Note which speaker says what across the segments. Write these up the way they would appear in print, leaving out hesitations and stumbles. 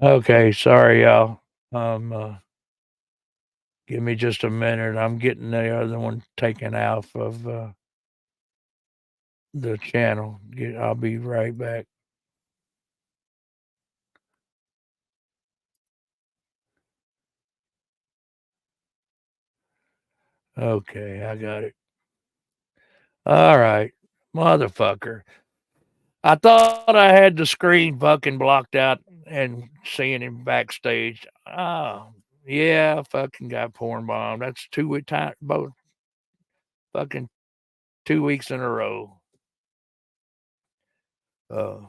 Speaker 1: Okay, sorry, y'all. Give me just a minute. I'm getting the other one taken off of the channel. I'll be right back. Okay, I got it. All right, motherfucker. I thought I had the screen fucking blocked out and seeing him backstage. Oh, yeah, fucking got porn bombed. That's 2 week time, both fucking 2 weeks in a row. Uh,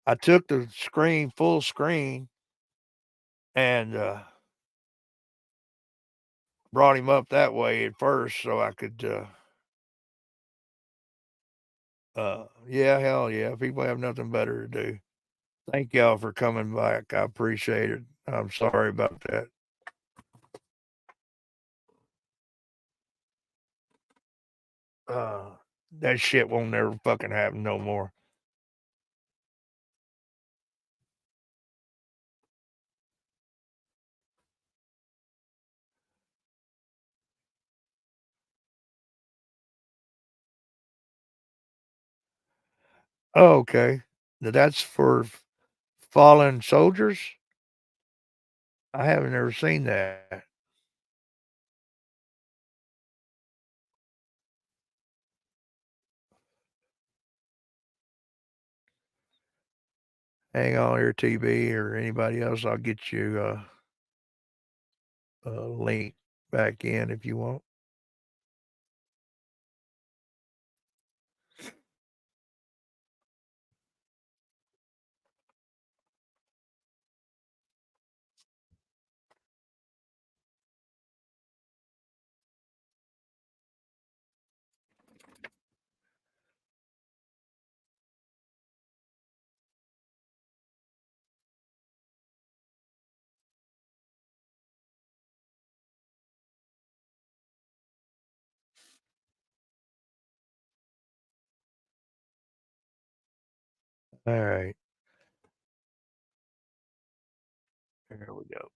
Speaker 1: I took the screen full screen and brought him up that way at first so I could. Yeah, hell yeah. People have nothing better to do. Thank y'all for coming back. I appreciate it. I'm sorry about that. Uh, that shit won't never fucking happen no more. Oh, okay. That's for fallen soldiers? I haven't ever seen that. Hang on here, TB or anybody else. I'll get you a link back in if you want. All right. There we go.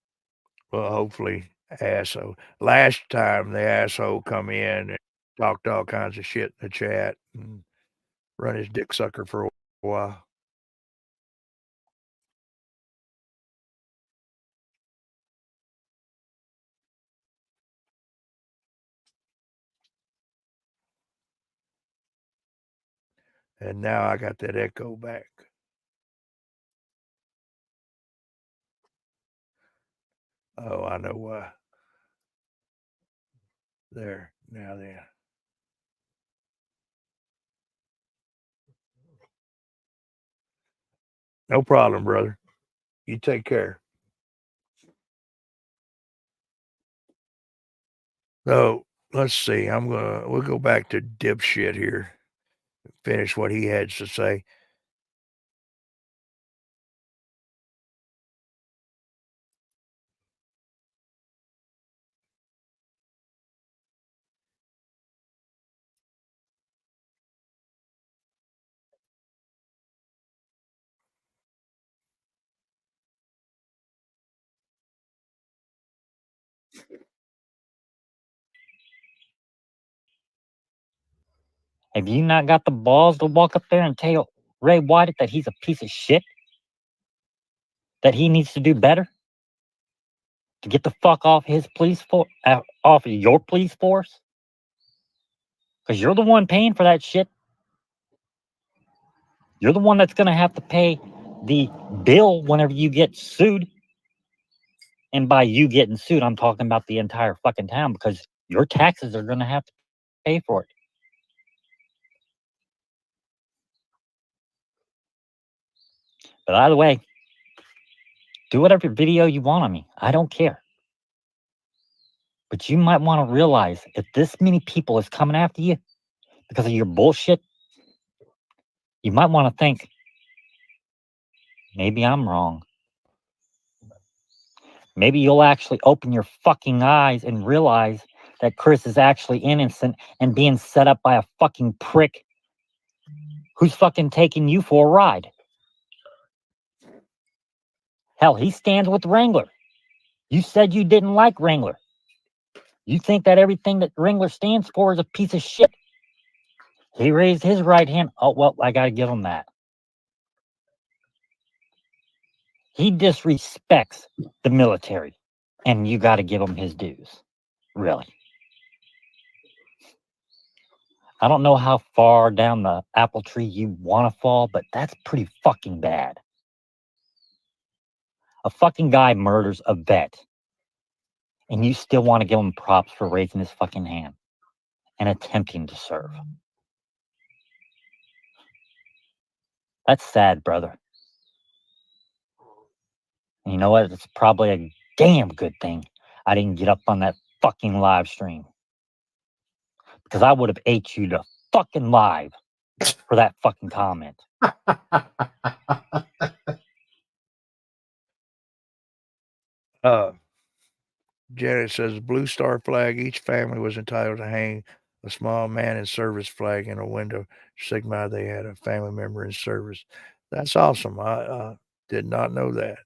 Speaker 1: Well, hopefully, asshole. Last time the asshole come in and talked all kinds of shit in the chat and run his dick sucker for a while. And now I got that echo back. Oh, I know why. There. Now then. No problem, brother. You take care. So let's see. We'll go back to dipshit here. Finish what he had to say.
Speaker 2: Have you not got the balls to walk up there and tell Ray White that he's a piece of shit? That he needs to do better? To get the fuck off his police force, off of your police force? Because you're the one paying for that shit. You're the one that's going to have to pay the bill whenever you get sued. And by you getting sued, I'm talking about the entire fucking town because your taxes are going to have to pay for it. But either way, do whatever video you want on me. I don't care. But you might want to realize if this many people is coming after you because of your bullshit, you might want to think, maybe I'm wrong. Maybe you'll actually open your fucking eyes and realize that Chris is actually innocent and being set up by a fucking prick Who's fucking taking you for a ride? Hell, he stands with Wrangler. You said you didn't like Wrangler. You think that everything that Wrangler stands for is a piece of shit. He raised his right hand. Oh, well, I got to give him that. He disrespects the military, and you got to give him his dues. Really. I don't know how far down the apple tree you want to fall, but that's pretty fucking bad. A fucking guy murders a vet, and you still want to give him props for raising his fucking hand and attempting to serve. That's sad, brother. And you know what? It's probably a damn good thing I didn't get up on that fucking live stream. Because I would have ate you to fucking live for that fucking comment.
Speaker 1: Janet says, Blue Star flag, each family was entitled to hang a small man in service flag in a window, signify they had a family member in service. That's awesome. I did not know that.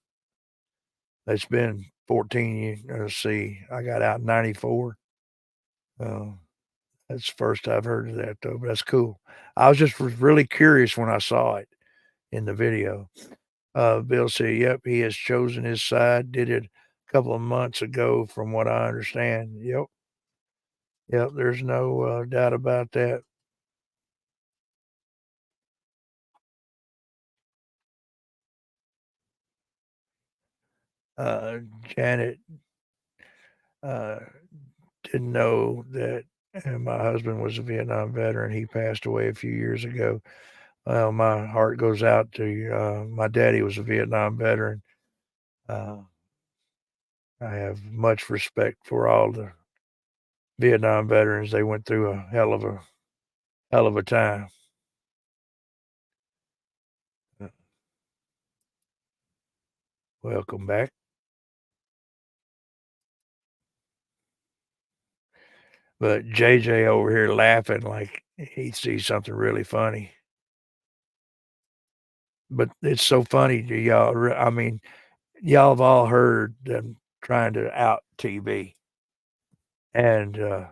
Speaker 1: It's been 14 years. Let's see, I got out in 94. That's the first I've heard of that, though, but that's cool. I was just really curious when I saw it in the video. Bill said, yep, he has chosen his side, did it a couple of months ago, from what I understand. Yep. Yep, there's no doubt about that. Janet didn't know that my husband was a Vietnam veteran. He passed away a few years ago. Well, my heart goes out to my daddy was a Vietnam veteran. I have much respect for all the Vietnam veterans. They went through a hell of a time. Welcome back. But JJ over here laughing like he sees something really funny. But it's so funny to y'all. I mean, y'all have all heard them trying to out TV. And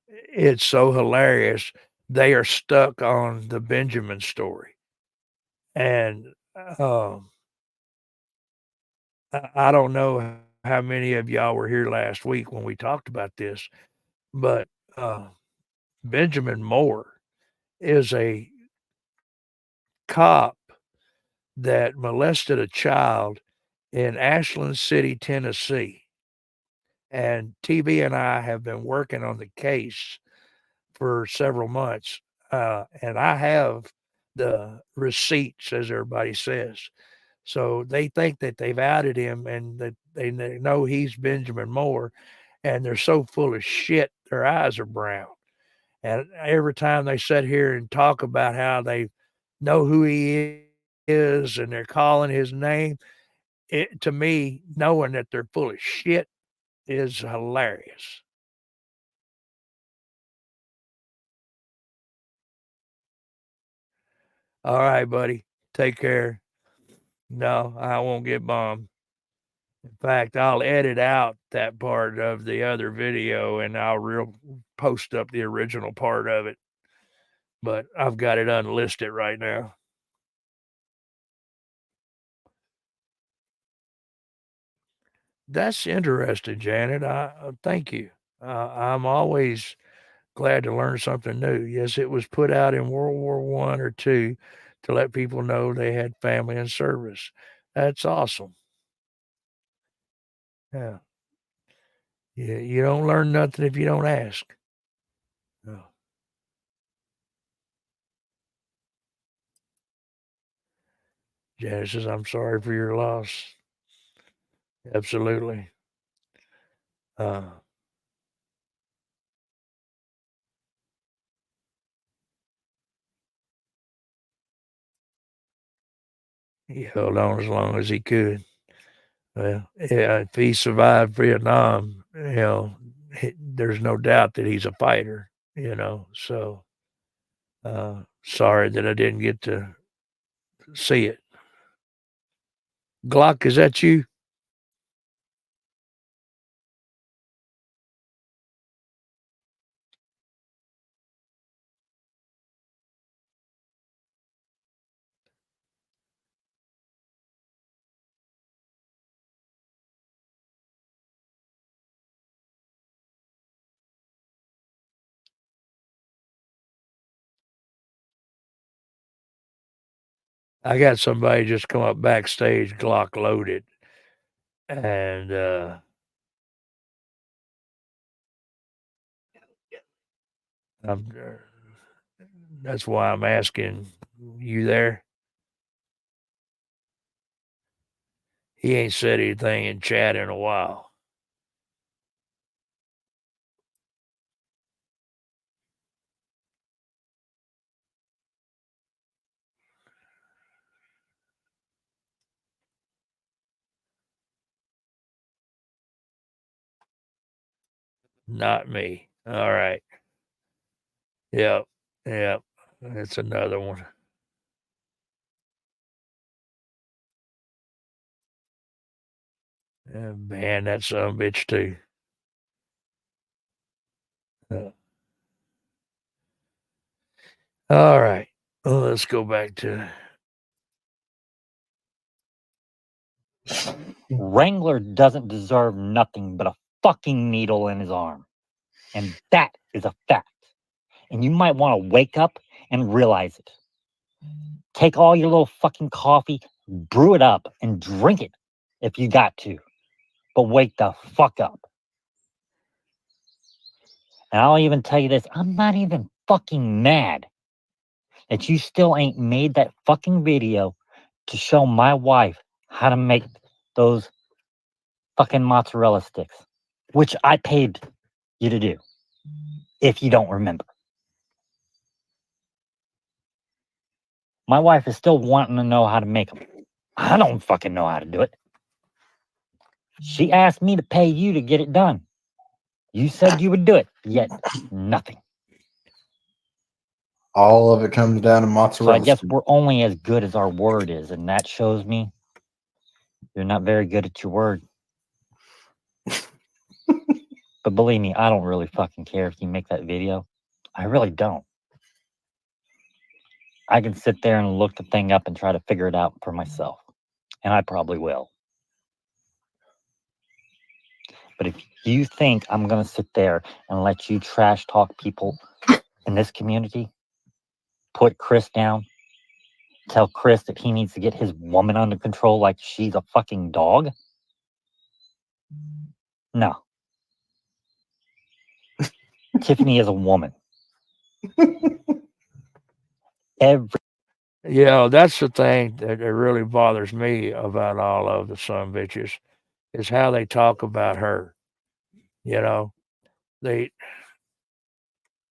Speaker 1: it's so hilarious. They are stuck on the Benjamin story. And I don't know how many of y'all were here last week when we talked about this, but Benjamin Moore is a cop that molested a child in Ashland City, Tennessee. And TV and I have been working on the case for several months. And I have the receipts, as everybody says. So they think that they've outed him and that they know he's Benjamin Moore. And they're so full of shit, their eyes are brown. And every time they sit here and talk about how they know who he is and they're calling his name, to me, knowing that they're full of shit is hilarious. All right, buddy. Take care. No, I won't get bombed. In fact, I'll edit out that part of the other video and I'll post up the original part of it. But I've got it unlisted right now. That's interesting, Janet. I thank you. I'm always glad to learn something new. Yes, it was put out in World War I or II to let people know they had family in service. That's awesome. Yeah. You don't learn nothing if you don't ask. No. Janet says, I'm sorry for your loss. Absolutely. Uh, he held on as long as he could. Well, yeah, if he survived Vietnam, there's no doubt that he's a fighter, so Sorry that I didn't get to see it. Glock, is that you? I got somebody just come up backstage, Glock loaded, and I'm, that's why I'm asking you there. He ain't said anything in chat in a while. Not me. All right. Yep. Yep. That's another one. Man, that son of a bitch too. All right. Well, let's go back to
Speaker 2: Wrangler doesn't deserve nothing but a fucking needle in his arm. And that is a fact. And you might want to wake up and realize it. Take all your little fucking coffee, brew it up, and drink it if you got to. But wake the fuck up. And I'll even tell you this, I'm not even fucking mad that you still ain't made that fucking video to show my wife how to make those fucking mozzarella sticks, which I paid you to do, if you don't remember. My wife is still wanting to know how to make them. I don't fucking know how to do it. She asked me to pay you to get it done. You said you would do it, yet nothing.
Speaker 3: All of it comes down to
Speaker 2: So
Speaker 3: mozzarella.
Speaker 2: I guess we're only as good as our word is, and that shows me you're not very good at your word. But believe me, I don't really fucking care if you make that video. I really don't. I can sit there and look the thing up and try to figure it out for myself. And I probably will. But if you think I'm going to sit there and let you trash talk people in this community, put Chris down, tell Chris that he needs to get his woman under control like she's a fucking dog? No. Tiffany is a woman.
Speaker 1: Yeah, that's the thing that really bothers me about all of the son bitches is how they talk about her. You know,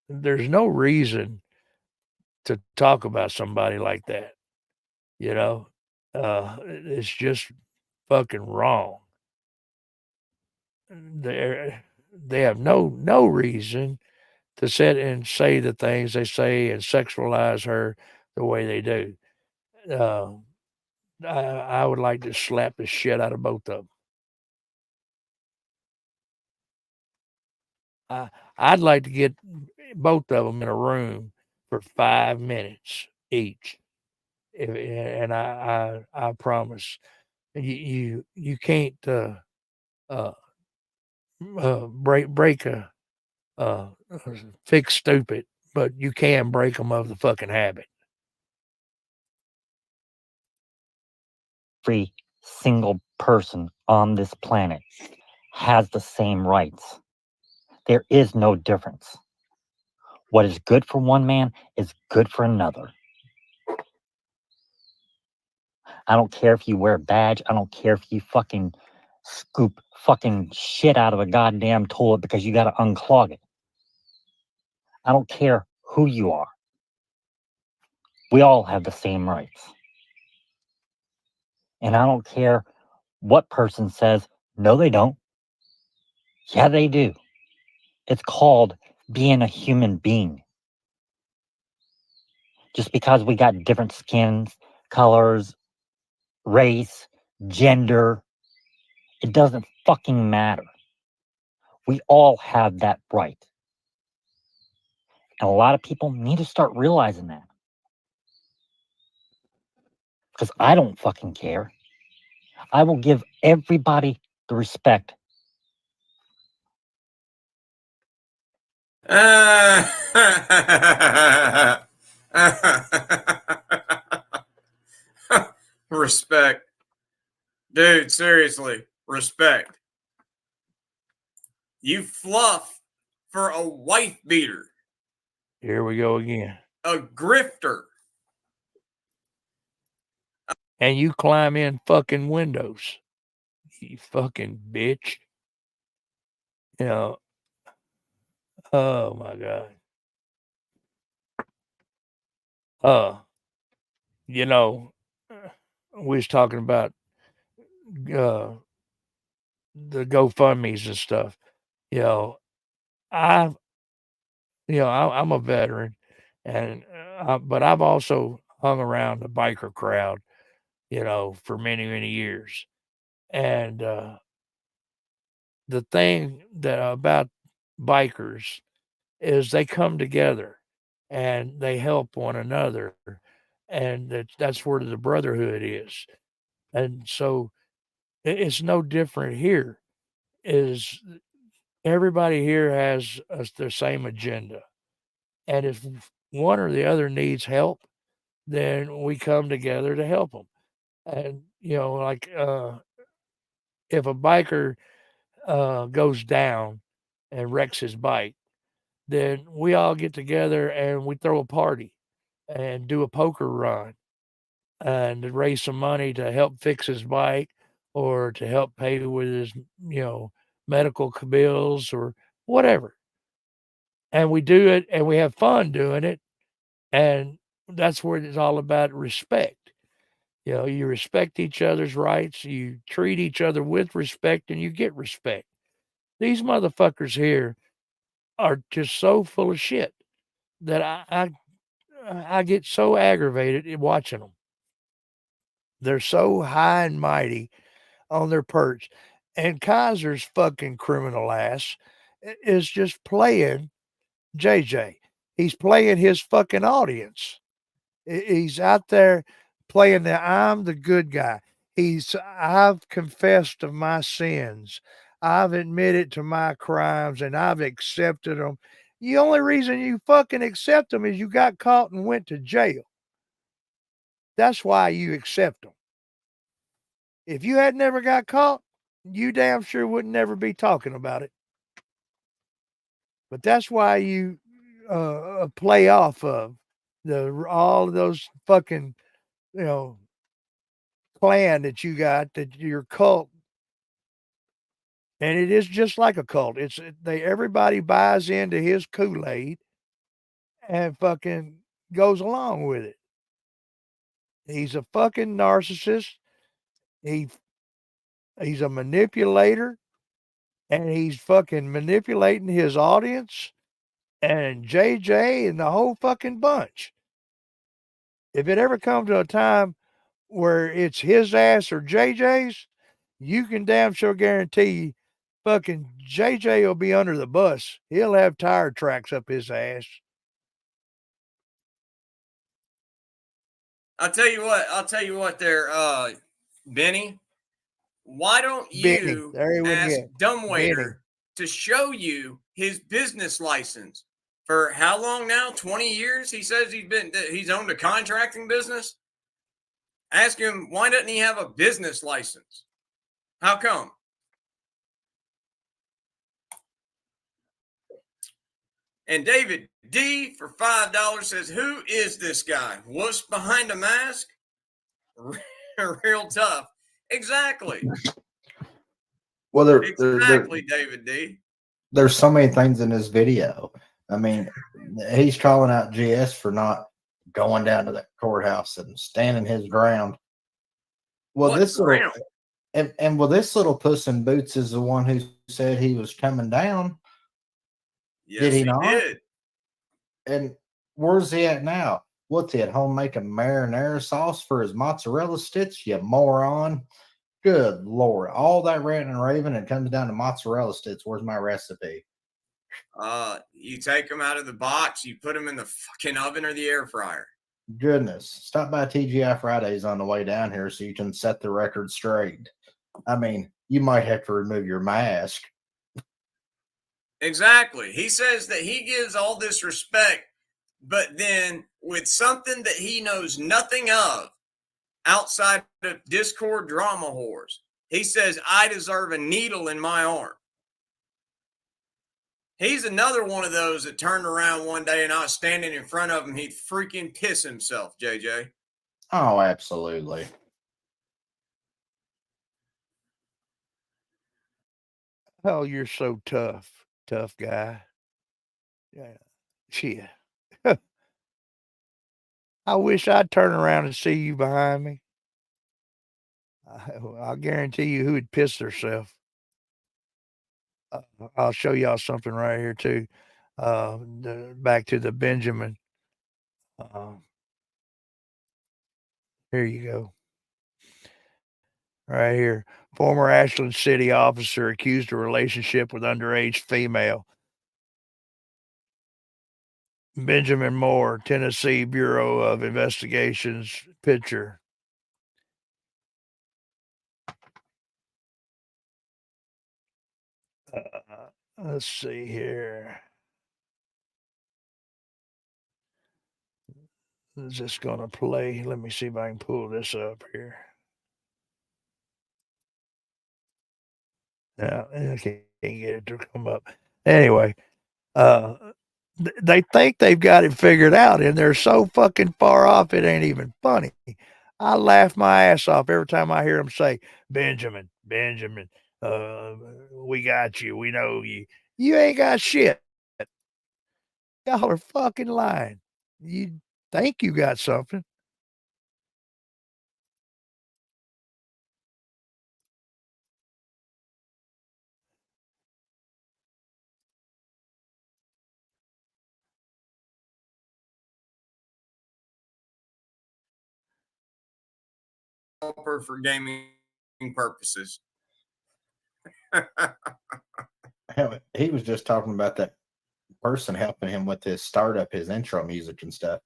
Speaker 1: there's no reason to talk about somebody like that. You know, it's just fucking wrong. They have no reason to sit and say the things they say and sexualize her the way they do. I would like to slap the shit out of both of them. I'd like to get both of them in a room for 5 minutes each, and I promise you can't break a fix stupid, but you can break them of the fucking habit.
Speaker 2: Every single person on this planet has the same rights. There is no difference. What is good for one man is good for another. I don't care if you wear a badge. I don't care if you fucking scoop fucking shit out of a goddamn toilet because you got to unclog it. I don't care who you are. We all have the same rights. And I don't care what person says, no, they don't. Yeah, they do. It's called being a human being. just because we got different skins, colors, race, gender. It doesn't fucking matter. We all have that right. And a lot of people need to start realizing that. Because I don't fucking care. I will give everybody the respect.
Speaker 3: Respect. Dude, seriously, respect. You fluff for a wife beater,
Speaker 1: Here we go again.
Speaker 3: a grifter.
Speaker 1: And you climb in fucking windows. You fucking bitch. You know. Oh my God. You know, we was talking about the GoFundMe's and stuff. You know, I'm a veteran, and but I've also hung around the biker crowd, you know, for many many years, and the thing that about bikers is they come together and they help one another, and that's where the brotherhood is, and so it's no different here. Is everybody here has the same agenda, and if one or the other needs help, then we come together to help them. And you know, like if a biker goes down and wrecks his bike, then we all get together and we throw a party and do a poker run and to raise some money to help fix his bike or to help pay with his, you know, medical bills or whatever. And we do it and we have fun doing it. And that's where it's all about respect. You know, you respect each other's rights, you treat each other with respect, and you get respect. These motherfuckers here are just so full of shit that I get so aggravated in watching them. They're so high and mighty on their perch, and Kaiser's fucking criminal ass is just playing JJ. He's playing his fucking audience. He's out there playing the I'm the good guy. I've confessed of my sins. I've admitted to my crimes and I've accepted them. The only reason you fucking accept them is you got caught and went to jail. That's why you accept them. If you had never got caught, you damn sure wouldn't never be talking about it. But that's why you play off of all of those fucking, you know, clan that you got, that your cult, and it is just like a cult. Everybody buys into his Kool-Aid and fucking goes along with it. He's a fucking narcissist. He's a manipulator, and he's fucking manipulating his audience and JJ and the whole fucking bunch. If it ever comes to a time where it's his ass or JJ's, you can damn sure guarantee fucking JJ will be under the bus. He'll have tire tracks up his ass.
Speaker 3: I'll tell you what there, Benny. Why don't
Speaker 1: Benny,
Speaker 3: you
Speaker 1: there he went
Speaker 3: ask
Speaker 1: again.
Speaker 3: Dumbwaiter to show you his business license? For how long now? 20 years? He says he's owned a contracting business. Ask him, why doesn't he have a business license? How come? And David D for $5 says, who is this guy? What's behind a mask? Real tough. Exactly.
Speaker 4: Well,
Speaker 3: Exactly, David D.
Speaker 4: there's so many things in this video. I mean, he's calling out GS for not going down to that courthouse and standing his ground. Well,
Speaker 3: What
Speaker 4: this
Speaker 3: ground?
Speaker 4: little and well, this little Puss in Boots is the one who said he was coming down.
Speaker 3: Yes,
Speaker 4: Did he
Speaker 3: he
Speaker 4: not?
Speaker 3: did.
Speaker 4: And where's he at now? What's he at home making marinara sauce for his mozzarella sticks? You moron. Good Lord. All that ranting and raving, and it comes down to mozzarella sticks. Where's my recipe?
Speaker 3: You take them out of the box, you put them in the fucking oven or the air fryer.
Speaker 4: Goodness. Stop by TGI Fridays on the way down here so you can set the record straight. I mean, you might have to remove your mask.
Speaker 3: Exactly. He says that he gives all this respect, but then with something that he knows nothing of outside of Discord drama whores, he says, I deserve a needle in my arm. He's another one of those that turned around one day and I was standing in front of him. He'd freaking piss himself, JJ.
Speaker 4: Oh, absolutely.
Speaker 1: Oh, you're so tough guy. Yeah, shit. I wish I'd turn around and see you behind me. I'll guarantee you who would piss herself. I'll show y'all something right here too. Back to the Benjamin. Here you go. Right here. Former Ashland City officer accused of relationship with underage female. Benjamin Moore, Tennessee Bureau of Investigations picture. Let's see here. Is this going to play? Let me see if I can pull this up here. Yeah, I can't get it to come up. Anyway, they think they've got it figured out, and they're so fucking far off, it ain't even funny. I laugh my ass off every time I hear them say, Benjamin, we got you. We know you. You ain't got shit. Y'all are fucking lying. You think you got something.
Speaker 3: For gaming purposes.
Speaker 4: Hell, he was just talking about that person helping him with his startup, his intro music and stuff.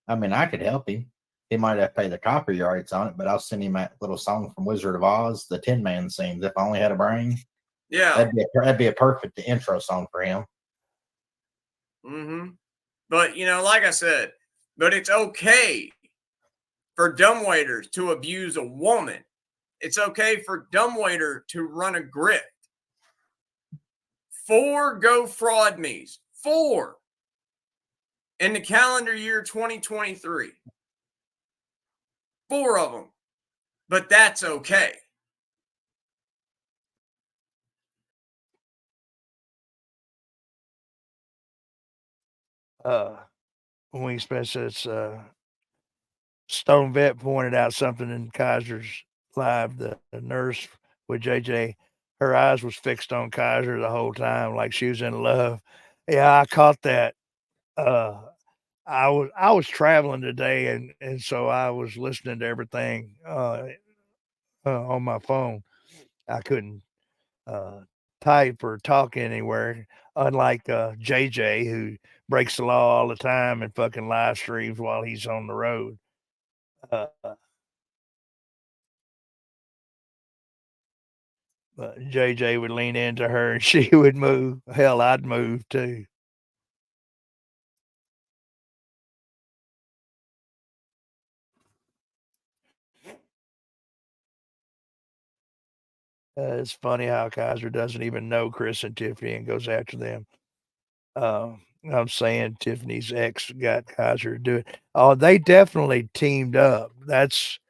Speaker 4: I mean, I could help him. He might have to pay the copyrights on it, but I'll send him that little song from Wizard of Oz, the Tin Man sings. If I only had a brain,
Speaker 3: Yeah.
Speaker 4: that'd be a perfect intro song for him.
Speaker 3: Mm-hmm. But like I said, but it's okay for dumbwaiters to abuse a woman. It's okay for dumbwaiter to run a grift. 4 Go Fraud Me's. 4 in the calendar year 2023. 4 of them. But that's okay.
Speaker 1: Wing Smith says, Stone Vet pointed out something in Kaiser's live. The nurse with JJ, her eyes was fixed on Kaiser the whole time, like she was in love. Yeah, I caught that. I was traveling today, and so I was listening to everything on my phone. I couldn't type or talk anywhere, unlike JJ, who breaks the law all the time and fucking live streams while he's on the road. But JJ would lean into her and she would move. Hell, I'd move too. It's funny how Kaiser doesn't even know Chris and Tiffany and goes after them. I'm saying Tiffany's ex got Kaiser to do it. Oh, they definitely teamed up. That's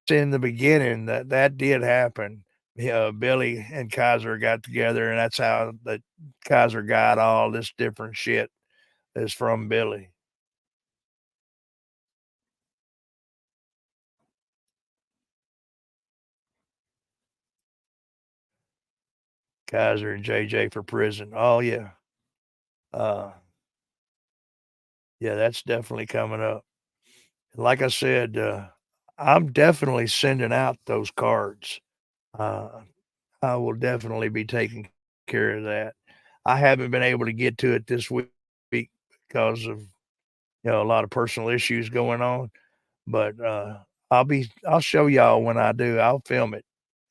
Speaker 1: in the beginning. That did happen. Billy and Kaiser got together, and that's how the Kaiser got all this different shit is from Billy. Kaiser and JJ for prison. Oh yeah. Yeah, that's definitely coming up. Like I said, I'm definitely sending out those cards. Uh, I will definitely be taking care of that. I haven't been able to get to it this week because of, a lot of personal issues going on, but, I'll show y'all when I do. I'll film it,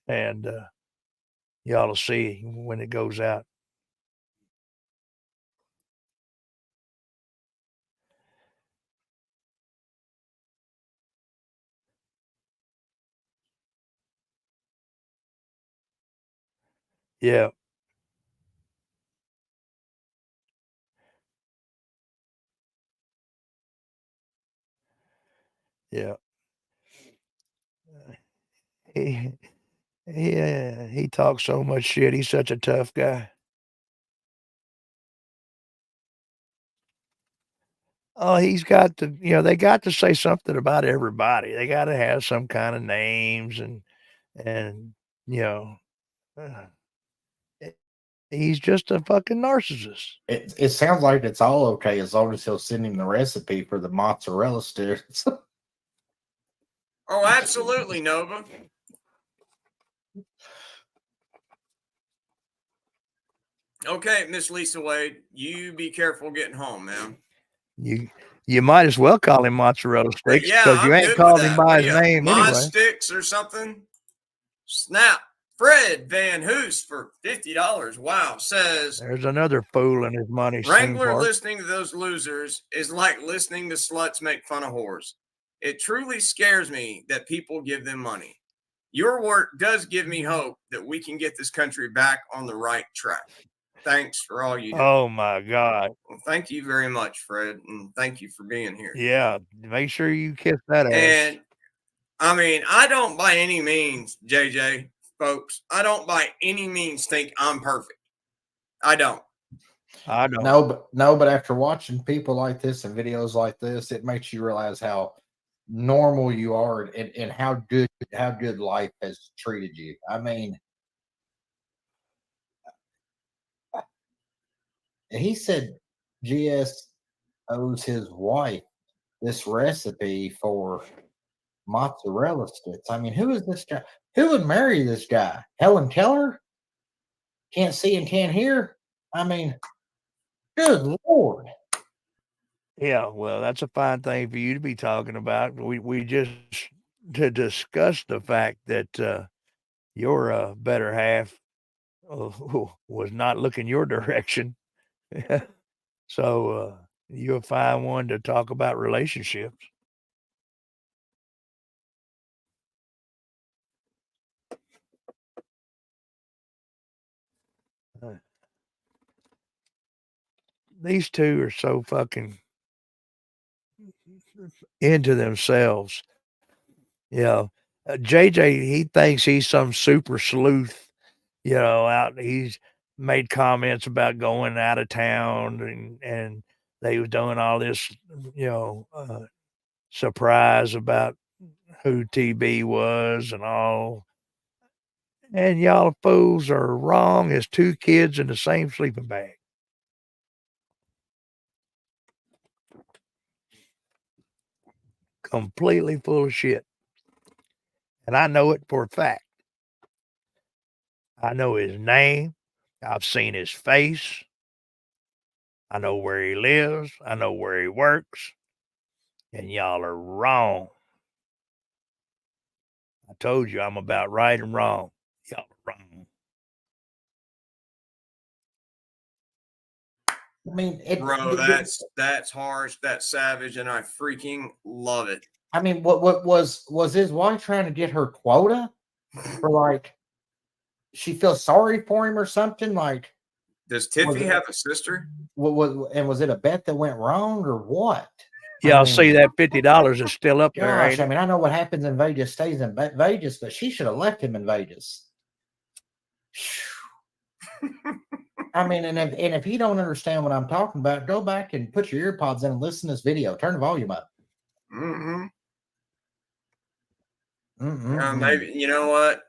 Speaker 1: and, y'all will see when it goes out. Yeah, yeah. He he talks so much shit. He's such a tough guy. Oh, he's got to, they got to say something about everybody. They gotta have some kinda names and, you know, uh, eh, he's just a fucking narcissist.
Speaker 4: It sounds like it's all okay as long as he'll send him the recipe for the mozzarella sticks.
Speaker 3: Oh, absolutely, Nova. Okay, Miss Lisa Wade, you be careful getting home, man.
Speaker 1: You you might as well call him mozzarella
Speaker 3: But
Speaker 1: sticks
Speaker 3: yeah,
Speaker 1: because you
Speaker 3: I'm
Speaker 1: ain't
Speaker 3: good with
Speaker 1: called him
Speaker 3: that.
Speaker 1: by
Speaker 3: What are
Speaker 1: his
Speaker 3: you,
Speaker 1: name
Speaker 3: Mod
Speaker 1: anyway.
Speaker 3: Sticks or something? Snap. Fred Van Hoos for $50. Wow. Says
Speaker 1: There's another fool in his money soon
Speaker 3: Wrangler
Speaker 1: part.
Speaker 3: listening to those losers is like listening to sluts make fun of whores. It truly scares me that people give them money. Your work does give me hope that we can get this country back on the right track. Thanks for all you do.
Speaker 1: Oh my God.
Speaker 3: Well, thank you very much, Fred, and thank you for being here.
Speaker 1: Yeah, make sure you kiss that ass.
Speaker 3: And I mean, I don't by any means, JJ, folks, I don't by any means think I'm perfect. I don't.
Speaker 1: I don't.
Speaker 4: No, but after watching people like this and videos like this, it makes you realize how normal you are and how good life has treated you. I mean, he said GS owes his wife this recipe for mozzarella sticks. I mean, who is this guy? Who would marry this guy? Helen Keller? Can't see and can't hear? I mean, good Lord.
Speaker 1: Yeah, well, that's a fine thing for you to be talking about. We just to discuss the fact that your better half was not looking your direction. So you're a fine one to talk about relationships. Uh, These two are so fucking into themselves. JJ, he thinks he's some super sleuth, out he's made comments about going out of town and they was doing all this, surprise about who TB was and all. And y'all fools are wrong as two kids in the same sleeping bag. Completely full of shit. And I know it for a fact. I know his name. I've seen his face. I know where he lives. I know where he works. And y'all are wrong. I told you I'm about right and wrong. Y'all are wrong.
Speaker 4: I mean,
Speaker 3: Bro, that's harsh, that's savage, and I freaking love it.
Speaker 4: I mean, what was his wife trying to get her quota for like she feels sorry for him or something? Like,
Speaker 3: Does
Speaker 4: was
Speaker 3: Tiffy
Speaker 4: it,
Speaker 3: have a sister?
Speaker 4: was it a bet that went wrong or what?
Speaker 1: Yeah,
Speaker 4: I
Speaker 1: I'll see
Speaker 4: mean,
Speaker 1: that $50 is still up there,
Speaker 4: gosh,
Speaker 1: ain't
Speaker 4: I
Speaker 1: it?
Speaker 4: mean, I know what happens in Vegas stays in Vegas, but she should have left him in Vegas. I mean, and if you don't understand what I'm talking about, go back and put your earpods in and listen to this video. Turn the volume up.
Speaker 3: Mm-hmm.
Speaker 4: Mm-mm-mm.
Speaker 3: Maybe, you know what?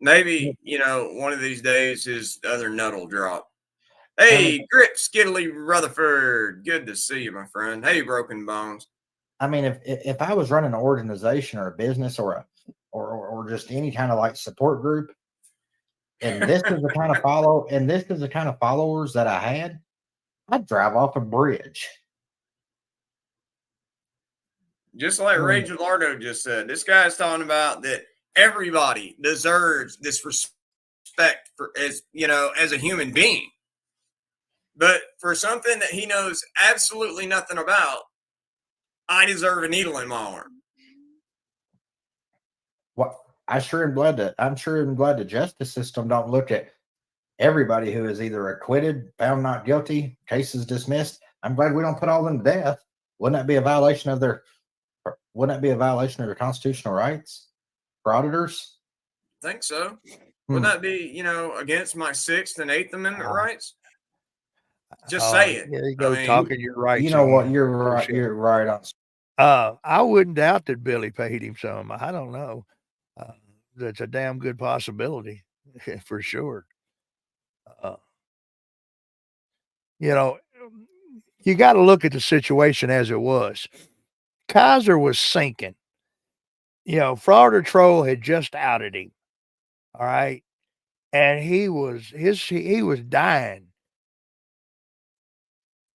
Speaker 3: Maybe, one of these days his other nut will drop. Hey, Grip Skiddly Rutherford. Good to see you, my friend. Hey, Broken Bones.
Speaker 4: I mean, if I was running an organization or a business or just any kind of like support group, and this is the kind of followers that I had, I'd drive off a bridge.
Speaker 3: Just like Ray Gelardo just said, this guy's talking about that everybody deserves this respect for as a human being. But for something that he knows absolutely nothing about, I deserve a needle in my arm.
Speaker 4: Well, I'm sure I'm glad the justice system don't look at everybody who is either acquitted, found not guilty, cases dismissed. I'm glad we don't put all of them to death. Wouldn't that be a violation of their constitutional rights for auditors?
Speaker 3: I think so. Wouldn't that be, against my 6th and 8th Amendment rights? Just say it.
Speaker 1: Yeah, you go talking your rights.
Speaker 4: You know what? You're right. Sure. You're right on.
Speaker 1: I wouldn't doubt that Billy paid him some. I don't know. That's a damn good possibility for sure. You got to look at the situation as it was. Kaiser was sinking. Fraud Troll had just outed him. All right. And he was dying.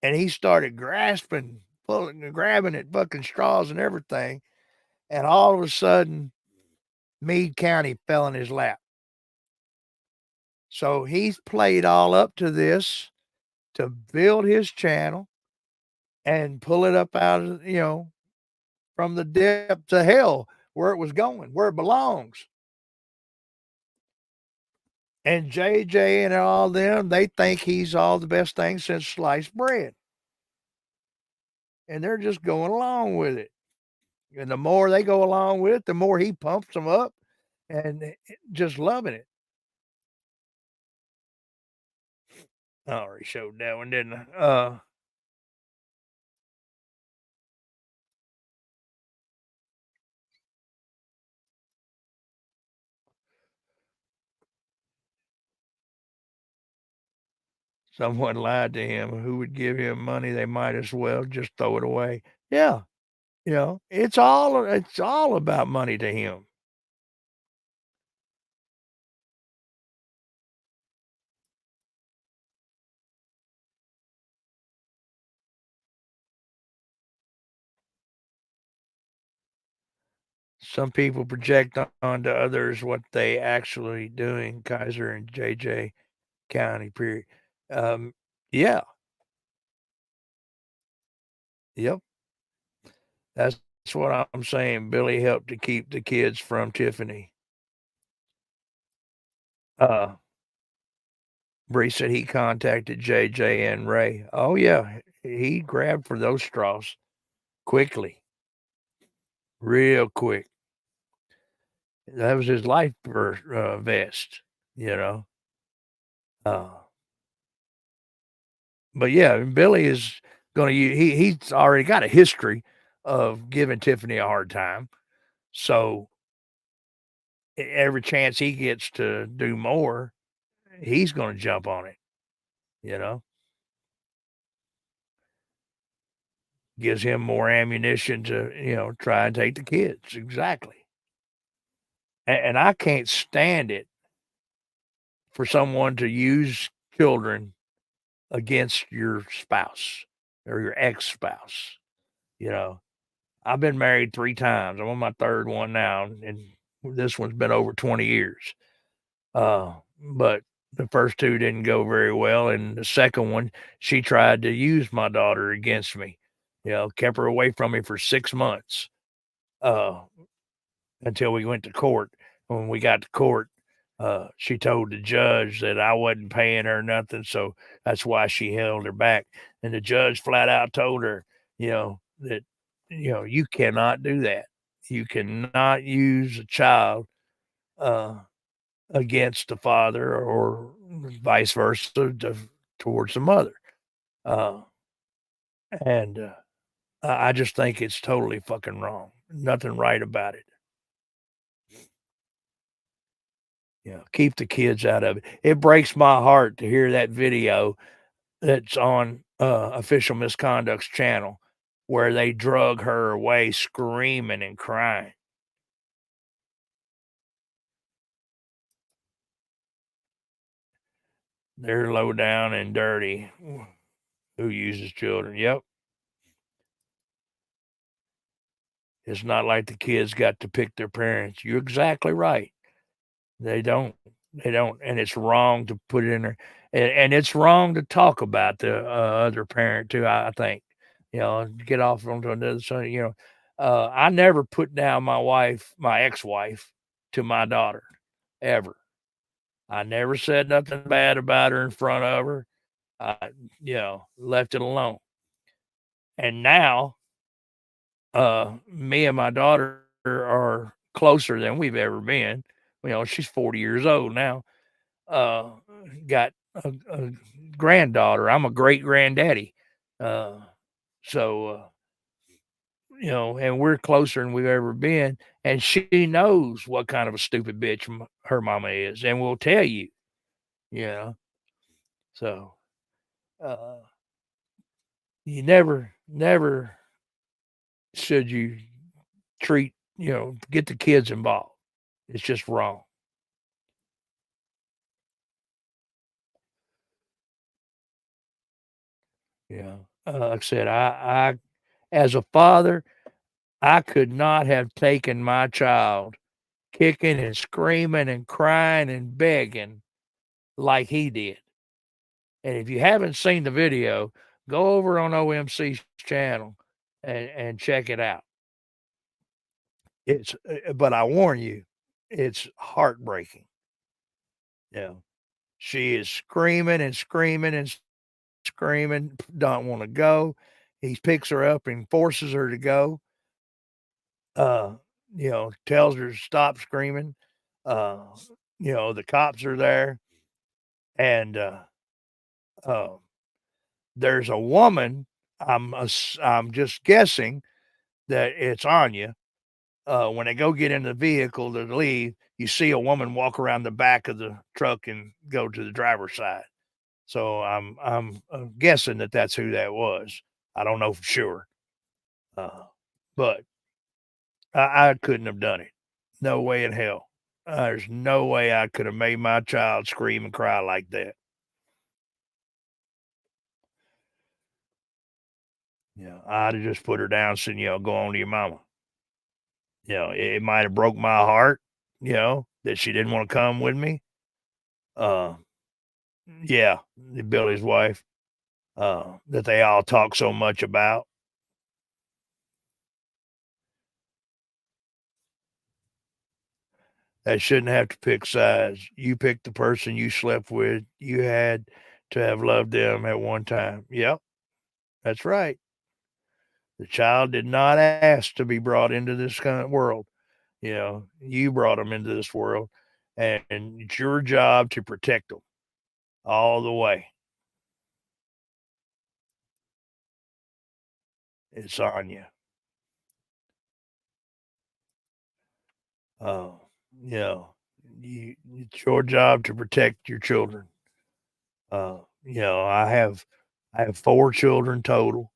Speaker 1: And he started grabbing at fucking straws and everything. And all of a sudden, Meade County fell in his lap. So he's played all up to this to build his channel and pull it up out of, from the depths of hell where it was going, where it belongs. And JJ and all them, they think he's all the best thing since sliced bread. And they're just going along with it. And the more they go along with it, the more he pumps them up and just loving it. I already showed that one, didn't I? Someone lied to him. Who would give him money? They might as well just throw it away. Yeah. It's all about money to him. Some people project onto others what they actually doing, Kaiser and JJ County, period. Yeah. Yep. That's what I'm saying. Billy helped to keep the kids from Tiffany. Bree said he contacted JJ and Ray. Oh, yeah. He grabbed for those straws quickly. Real quick. That was his life vest, But yeah, Billy is going to, he's already got a history of giving Tiffany a hard time. So every chance he gets to do more, he's going to jump on it, Gives him more ammunition to, try and take the kids. Exactly. And I can't stand it for someone to use children against your spouse or your ex-spouse. I've been married 3 times. I'm on my 3rd one now, and this one's been over 20 years. But the first 2 didn't go very well, and the second one, she tried to use my daughter against me. Kept her away from me for 6 months until we went to court. When we got to court, she told the judge that I wasn't paying her nothing, so that's why she held her back. And the judge flat out told her, that, you cannot do that. You cannot use a child against the father or vice versa towards the mother. And I just think it's totally fucking wrong. Nothing right about it. Keep the kids out of it. It breaks my heart to hear that video that's on Official Misconduct's channel where they drug her away screaming and crying. They're low down and dirty. Who uses children? Yep. It's not like the kids got to pick their parents. You're exactly right. They don't. They don't. And it's wrong to put it in there. And it's wrong to talk about the other parent too, I think. You know, get off onto another side, you know. I never put down my ex-wife to my daughter, ever. I never said nothing bad about her in front of her. I, left it alone. And now, me and my daughter are closer than we've ever been. You know, she's 40 years old now. Got a granddaughter. I'm a great granddaddy. So, and we're closer than we've ever been. And she knows what kind of a stupid bitch her mama is, and will tell you, you know. So, you never should you treat, get the kids involved. It's just wrong. Yeah. Like I said, I as a father, I could not have taken my child kicking and screaming and crying and begging like he did. And if you haven't seen the video, go over on OMC's channel and check it out. But I warn you, it's heartbreaking. Yeah. She is screaming and screaming and screaming, don't want to go. He picks her up and forces her to go. Tells her to stop screaming. The cops are there, and there's a woman. I'm just guessing that it's Anya. When they go get in the vehicle to leave, you see a woman walk around the back of the truck and go to the driver's side. So I'm guessing that that's who that was. I don't know for sure, but I couldn't have done it. No way in hell. There's no way I could have made my child scream and cry like that. I'd have just put her down, said, go on to your mama. It might have broke my heart, that she didn't want to come with me. Yeah, Billy's wife, that they all talk so much about. That shouldn't have to pick sides. You picked the person you slept with. You had to have loved them at one time. Yep, that's right. The child did not ask to be brought into this kind of world. You brought them into this world, and it's your job to protect them all the way. It's on you. It's your job to protect your children. I have 4 children total.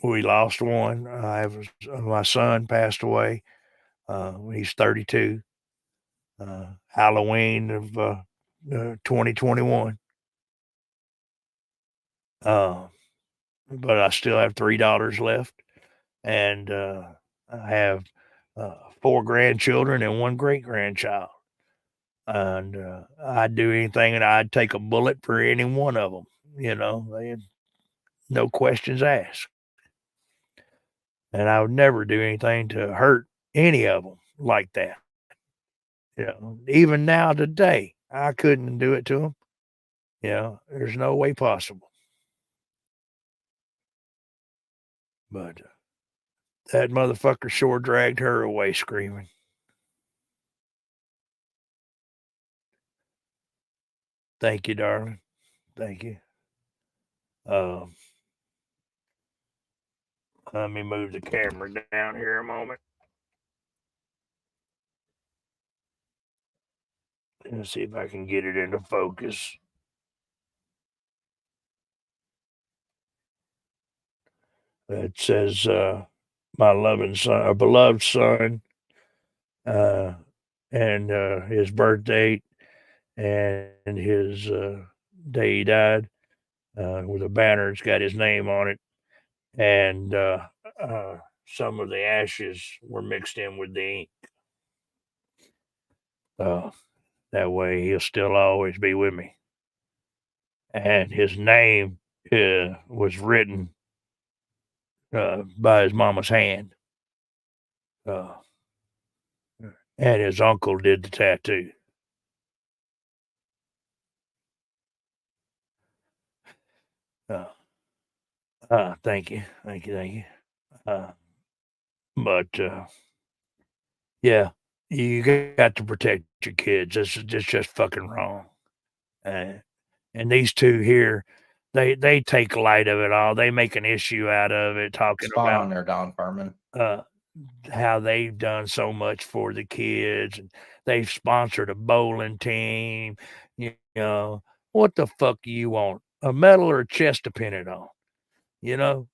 Speaker 1: We lost one. My son passed away. He's 32. Halloween of 2021. But I still have 3 daughters left, and I have 4 grandchildren and 1 great grandchild. And I'd do anything, and I'd take a bullet for any one of them. No questions asked. And I would never do anything to hurt any of them like that. Even now today, I couldn't do it to them. There's no way possible. But that motherfucker sure dragged her away screaming. Thank you, darling. Thank you. Let me move the camera down here a moment. Let's see if I can get it into focus. It says, "My loving son, a beloved son," and his birth date and his day he died, with a banner. It's got his name on it, and some of the ashes were mixed in with the ink. That way he'll still always be with me. And his name was written by his mama's hand. And his uncle did the tattoo. Thank you. But yeah, you got to protect your kids. It's just fucking wrong. And these two here, they take light of it all. They make an issue out of it, talking
Speaker 4: Spot
Speaker 1: about
Speaker 4: on there, Don Furman.
Speaker 1: how they've done so much for the kids, and they've sponsored a bowling team. You know, what the fuck do you want? A medal or a chest to pin it on? You know,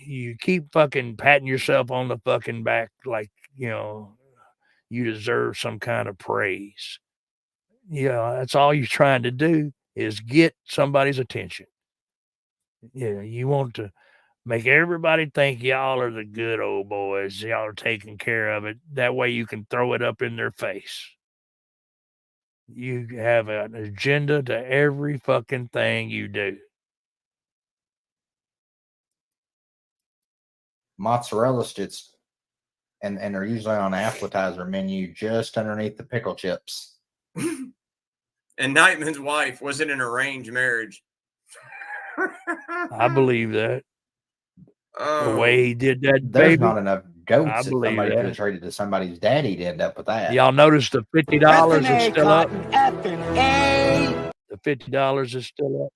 Speaker 1: you keep fucking patting yourself on the fucking back like, you deserve some kind of praise. That's all you're trying to do is get somebody's attention. You want to make everybody think y'all are the good old boys. Y'all are taking care of it. That way you can throw it up in their face. You have an agenda to every fucking thing you do.
Speaker 4: Mozzarella sticks, and they're usually on the appetizer menu just underneath the pickle chips.
Speaker 3: And Nightman's wife was in an arranged marriage.
Speaker 1: I believe that. The way he did that,
Speaker 4: There's
Speaker 1: baby.
Speaker 4: not enough goats
Speaker 1: I
Speaker 4: that
Speaker 1: believe
Speaker 4: somebody could have
Speaker 1: that.
Speaker 4: traded to somebody's daddy to end up with that.
Speaker 1: Y'all notice the $50 is still up?
Speaker 5: F&A.
Speaker 1: The $50 is still up.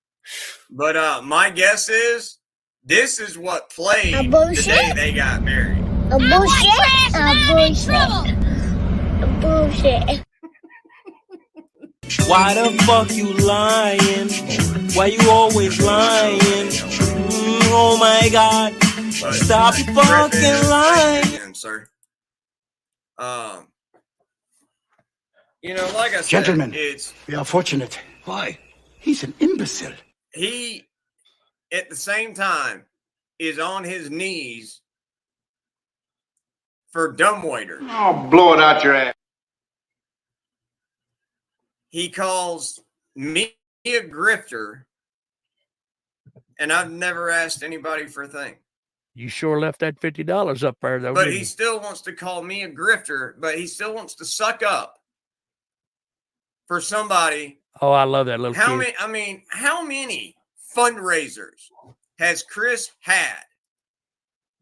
Speaker 3: But my guess is this is what played the
Speaker 5: bullshit?
Speaker 3: day they got married.
Speaker 5: A bullshit. A bullshit.
Speaker 6: Why the fuck you lying? Why you always lying? Oh my God.
Speaker 3: But
Speaker 6: Stop
Speaker 3: Griffin,
Speaker 6: fucking
Speaker 3: thank
Speaker 6: lying.
Speaker 3: you again, sir. Like I said,
Speaker 7: Gentlemen.
Speaker 3: it's
Speaker 7: We are fortunate. Why? He's an imbecile.
Speaker 3: he at the same time is on his knees for dumbwaiter.
Speaker 8: Oh, blow it out your ass.
Speaker 3: He calls me a grifter, and I've never asked anybody for a thing.
Speaker 1: You sure left that $50 up there, though.
Speaker 3: But
Speaker 1: didn't
Speaker 3: he
Speaker 1: you?
Speaker 3: still wants to call me a grifter, but he still wants to suck up for somebody.
Speaker 1: Oh, I love that little
Speaker 3: How
Speaker 1: kid.
Speaker 3: many? How many fundraisers has Chris had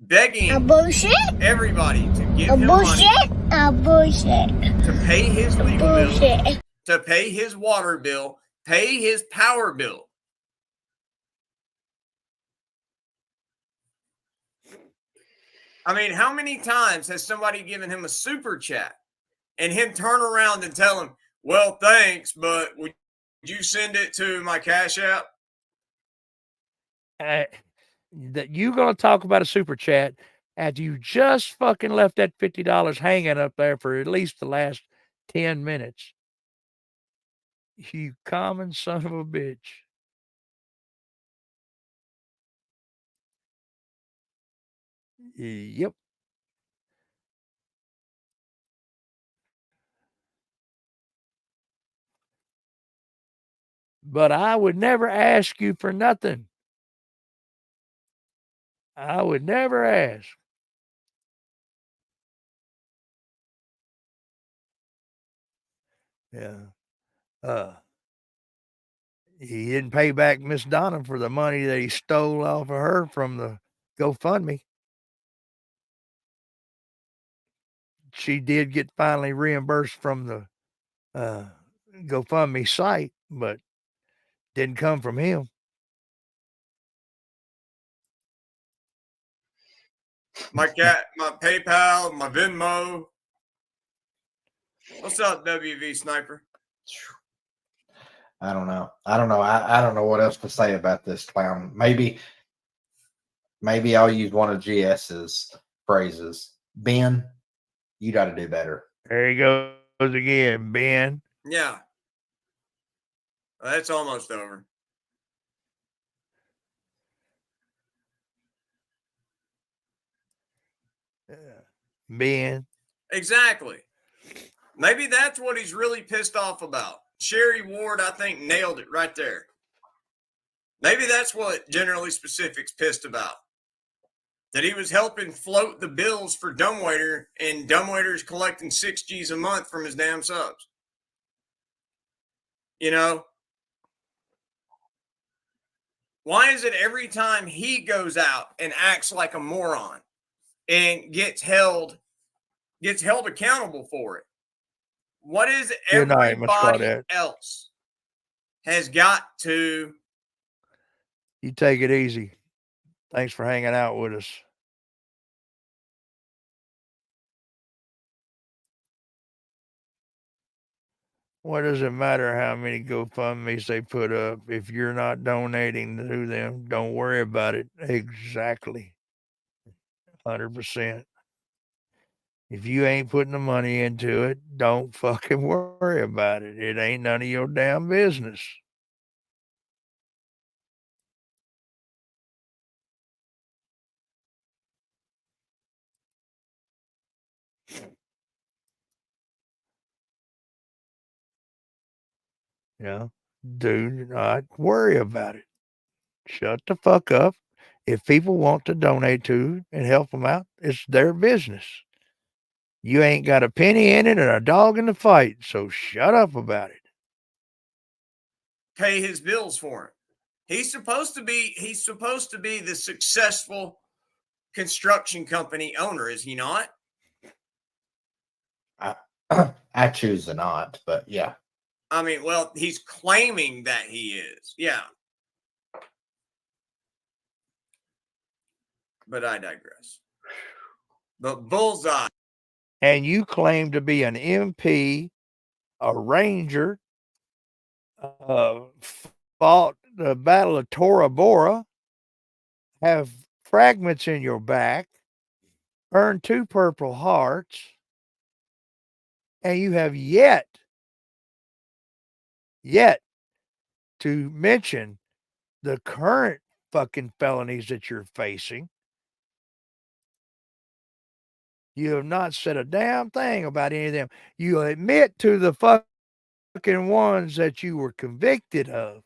Speaker 3: begging
Speaker 5: A bullshit.
Speaker 3: everybody to give
Speaker 5: A
Speaker 3: him money
Speaker 5: bullshit. A bullshit.
Speaker 3: to pay his legal bill,
Speaker 5: Bullshit.
Speaker 3: to pay his water bill, pay his power bill? I mean, how many times has somebody given him a super chat and him turn around and tell him, well, thanks, but would you send it to my Cash App?
Speaker 1: That you gonna talk about a super chat after you just fucking left that $50 hanging up there for at least the last 10 minutes. You common son of a bitch. Yep. But I would never ask you for nothing. I would never ask. Yeah. He didn't pay back Miss Donna for the money that he stole off of her from the GoFundMe. She did get finally reimbursed from the GoFundMe site, but didn't come from him.
Speaker 3: My PayPal, my Venmo. What's up, WV Sniper?
Speaker 4: I don't know. I don't know what else to say about this clown. Maybe maybe I'll use one of GS's phrases. Ben, you got to do better.
Speaker 1: There he goes again, Ben.
Speaker 3: Yeah. That's almost over.
Speaker 1: Ben.
Speaker 3: Exactly. Maybe that's what he's really pissed off about. Sherry Ward, I think, nailed it right there. Maybe that's what Generally Specific's pissed about. That he was helping float the bills for Dumbwaiter, and Dumbwaiter's collecting 6 G's a month from his damn subs. You know? Why is it every time he goes out and acts like a moron and gets held accountable for it? What is
Speaker 1: Good night, Miss
Speaker 3: everybody
Speaker 1: Claudette.
Speaker 3: else has got to?
Speaker 1: You take it easy. Thanks for hanging out with us. What does it matter how many GoFundMe's they put up? If you're not donating to them, don't worry about it. Exactly. 100%. If you ain't putting the money into it, don't fucking worry about it. It ain't none of your damn business. Yeah. Do not worry about it. Shut the fuck up. If people want to donate to and help them out, it's their business. You ain't got a penny in it and a dog in the fight, so shut up about it.
Speaker 3: Pay his bills for him. He's supposed to be the successful construction company owner, is he not?
Speaker 4: I choose to not, but yeah.
Speaker 3: I mean, well, he's claiming that he is. Yeah. But I digress. But bullseye.
Speaker 1: And you claim to be an MP, a ranger, fought the Battle of Tora Bora, have fragments in your back, earned 2 Purple Hearts, and you have yet to mention the current fucking felonies that you're facing. You have not said a damn thing about any of them. You admit to the fucking ones that you were convicted of,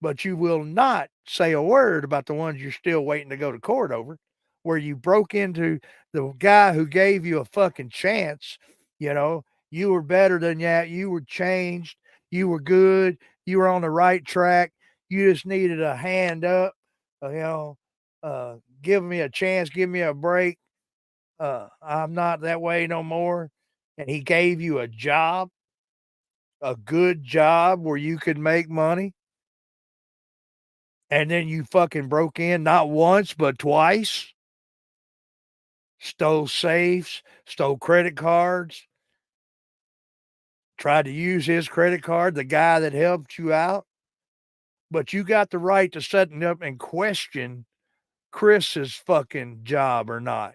Speaker 1: but you will not say a word about the ones you're still waiting to go to court over, where you broke into the guy who gave you a fucking chance. You know, you were better than that. You were changed. You were good. You were on the right track. You just needed a hand up, give me a chance, give me a break. I'm not that way no more. And he gave you a job, a good job where you could make money. And then you fucking broke in not once, but twice. Stole safes, stole credit cards, tried to use his credit card, the guy that helped you out. But you got the right to set up and question Chris's fucking job or not.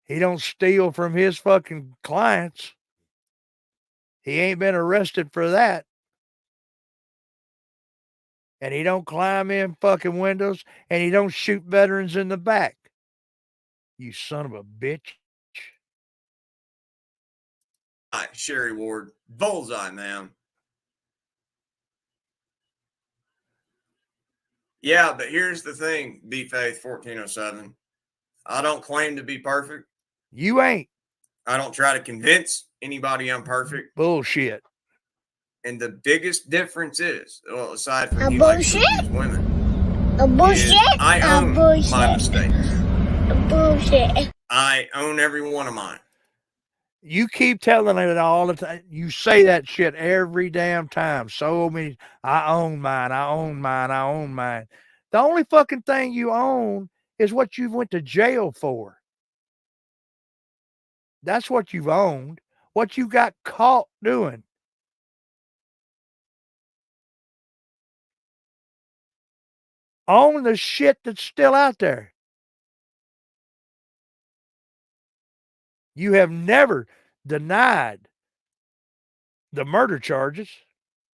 Speaker 1: He don't steal from his fucking clients. He ain't been arrested for that. And he don't climb in fucking windows, and he don't shoot veterans in the back. You son of a bitch.
Speaker 3: Sherry Ward. Bullseye, man. Yeah, but here's the thing, B-Faith 1407. I don't claim to be perfect.
Speaker 1: You ain't.
Speaker 3: I don't try to convince anybody I'm perfect.
Speaker 1: Bullshit.
Speaker 3: And the biggest difference is, well, aside from
Speaker 5: A
Speaker 3: you
Speaker 5: bullshit?
Speaker 3: like to use women,
Speaker 5: A bullshit?
Speaker 3: I
Speaker 5: A
Speaker 3: own
Speaker 5: bullshit.
Speaker 3: my mistakes.
Speaker 5: A bullshit.
Speaker 3: I own every one of mine.
Speaker 1: You keep telling it all the time. You say that shit every damn time. So many. I own mine. I own mine. I own mine. The only fucking thing you own is what you went to jail for. That's what you've owned. What you got caught doing. on the shit that's still out there. You have never denied the murder charges.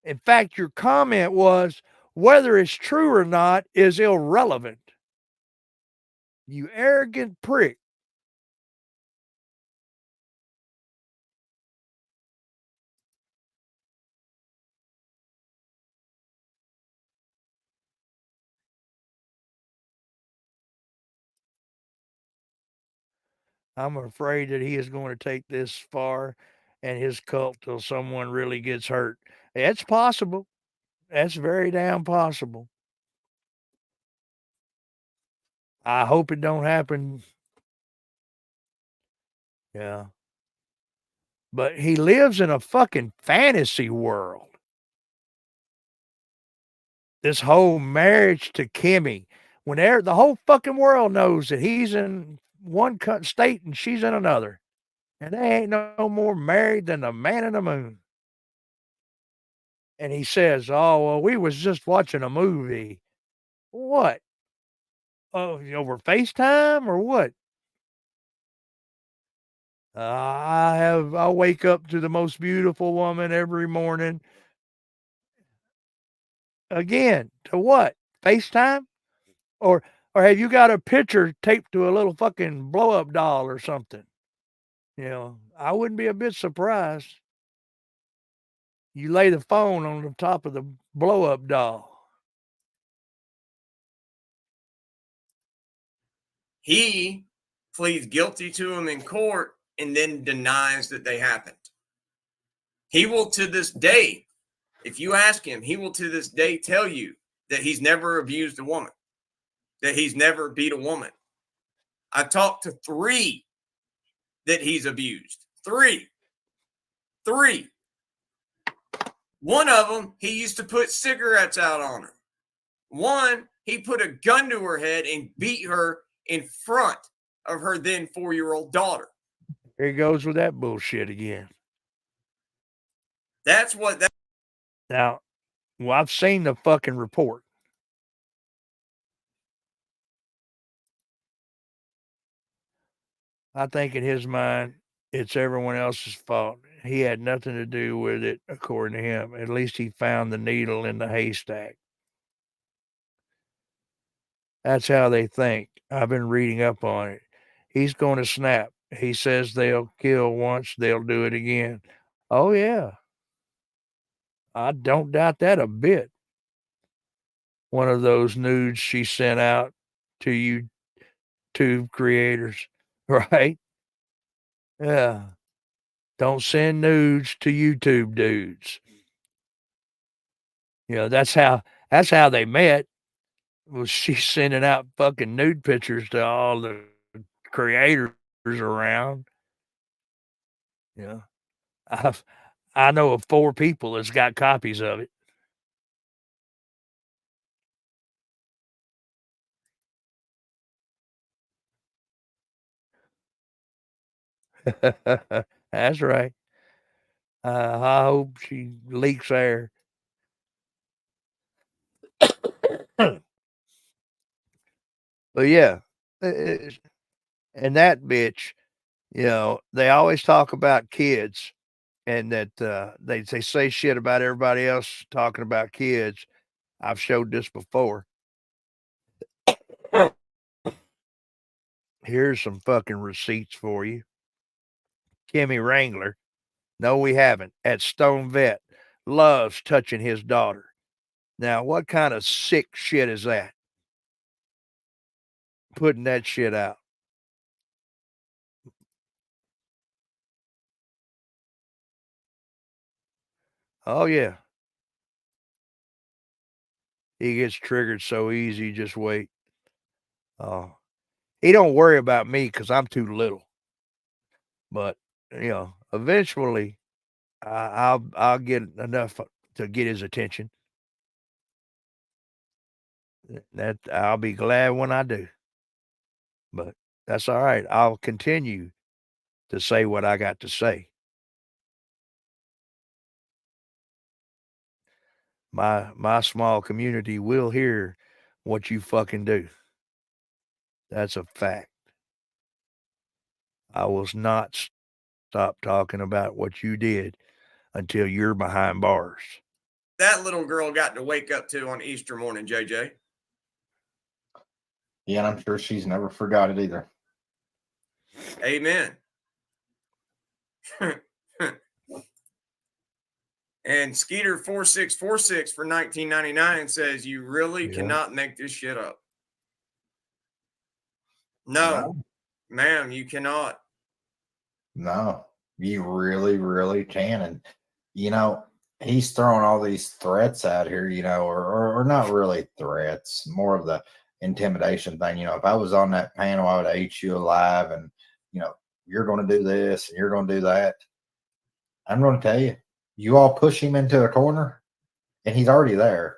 Speaker 1: In fact, your comment was whether it's true or not is irrelevant. You arrogant prick. I'm afraid that he is going to take this far and his cult till someone really gets hurt. It's possible. That's very damn possible. I hope it don't happen. Yeah. But he lives in a fucking fantasy world. This whole marriage to Kimmy, when the whole fucking world knows that he's in one state and she's in another. And they ain't no more married than the man in the moon. And he says, "Oh, well, we was just watching a movie." What? Oh, over FaceTime or what? I wake up to the most beautiful woman every morning. Again, to what? FaceTime? Or have you got a picture taped to a little fucking blow up doll or something? You know, I wouldn't be a bit surprised. You lay the phone on the top of the blow up doll.
Speaker 3: He pleads guilty to them in court and then denies that they happened. He will, to this day, if you ask him, he will to this day tell you that he's never abused a woman, that he's never beat a woman. I talked to 3 that he's abused. 3. One of them, he used to put cigarettes out on her. One, he put a gun to her head and beat her in front of her then 4-year-old daughter.
Speaker 1: Here he goes with that bullshit again.
Speaker 3: That's what that.
Speaker 1: Now, well, I've seen the fucking report. I think in his mind, it's everyone else's fault. He had nothing to do with it, according to him. At least he found the needle in the haystack. That's how they think. I've been reading up on it. He's going to snap. He says they'll kill once, they'll do it again. Oh, yeah. I don't doubt that a bit. One of those nudes she sent out to YouTube creators, right? Yeah. Don't send nudes to YouTube dudes. You know, that's how they met. Was she sending out fucking nude pictures to all the creators around? Yeah. I know of 4 people that's got copies of it. That's right. I hope she leaks air. But yeah, and that bitch, you know, they always talk about kids and that they say shit about everybody else talking about kids. I've showed this before. Here's some fucking receipts for you. Kimmy Wrangler. No, we haven't. At Stone Vet. Loves touching his daughter. Now, what kind of sick shit is that? Putting that shit out. Oh, yeah. He gets triggered so easy, just wait. Oh. He don't worry about me because I'm too little. But, you know, eventually I'll get enough to get his attention. That I'll be glad when I do. But that's all right. I'll continue to say what I got to say. My small community will hear what you fucking do. That's a fact. I will not stop talking about what you did until you're behind bars.
Speaker 3: That little girl got to wake up to on Easter morning, JJ.
Speaker 4: Yeah, and I'm sure she's never forgot it either.
Speaker 3: Amen. And Skeeter 4646 for 1999 says, "You really
Speaker 1: Yeah.
Speaker 3: cannot make this shit up." No, ma'am, you cannot.
Speaker 4: No, you really, really can. And, you know, he's throwing all these threats out here, you know, or not really threats, more of the intimidation thing. You know, if I was on that panel, I would eat you alive and, you know, you're going to do this and you're going to do that. I'm going to tell you, you all push him into a corner and he's already there.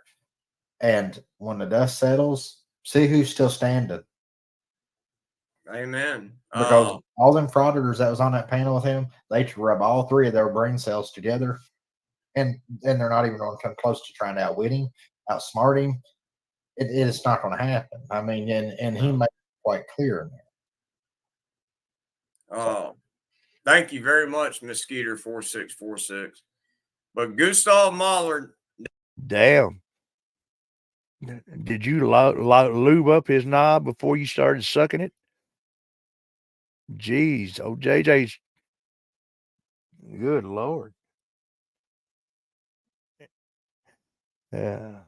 Speaker 4: And when the dust settles, see who's still standing.
Speaker 3: Amen.
Speaker 4: Because all them frauditors that was on that panel with him, they could rub all three of their brain cells together, and they're not even going to come close to trying to outwit him, outsmart him. It's not going to happen. I mean, and he made it quite clear in there.
Speaker 3: Oh, thank you very much, Miss Skeeter 4646. But Gustav Mahler,
Speaker 1: Damn. Did you lube up his knob before you started sucking it? Jeez. Oh, JJ's. Good Lord. Yeah.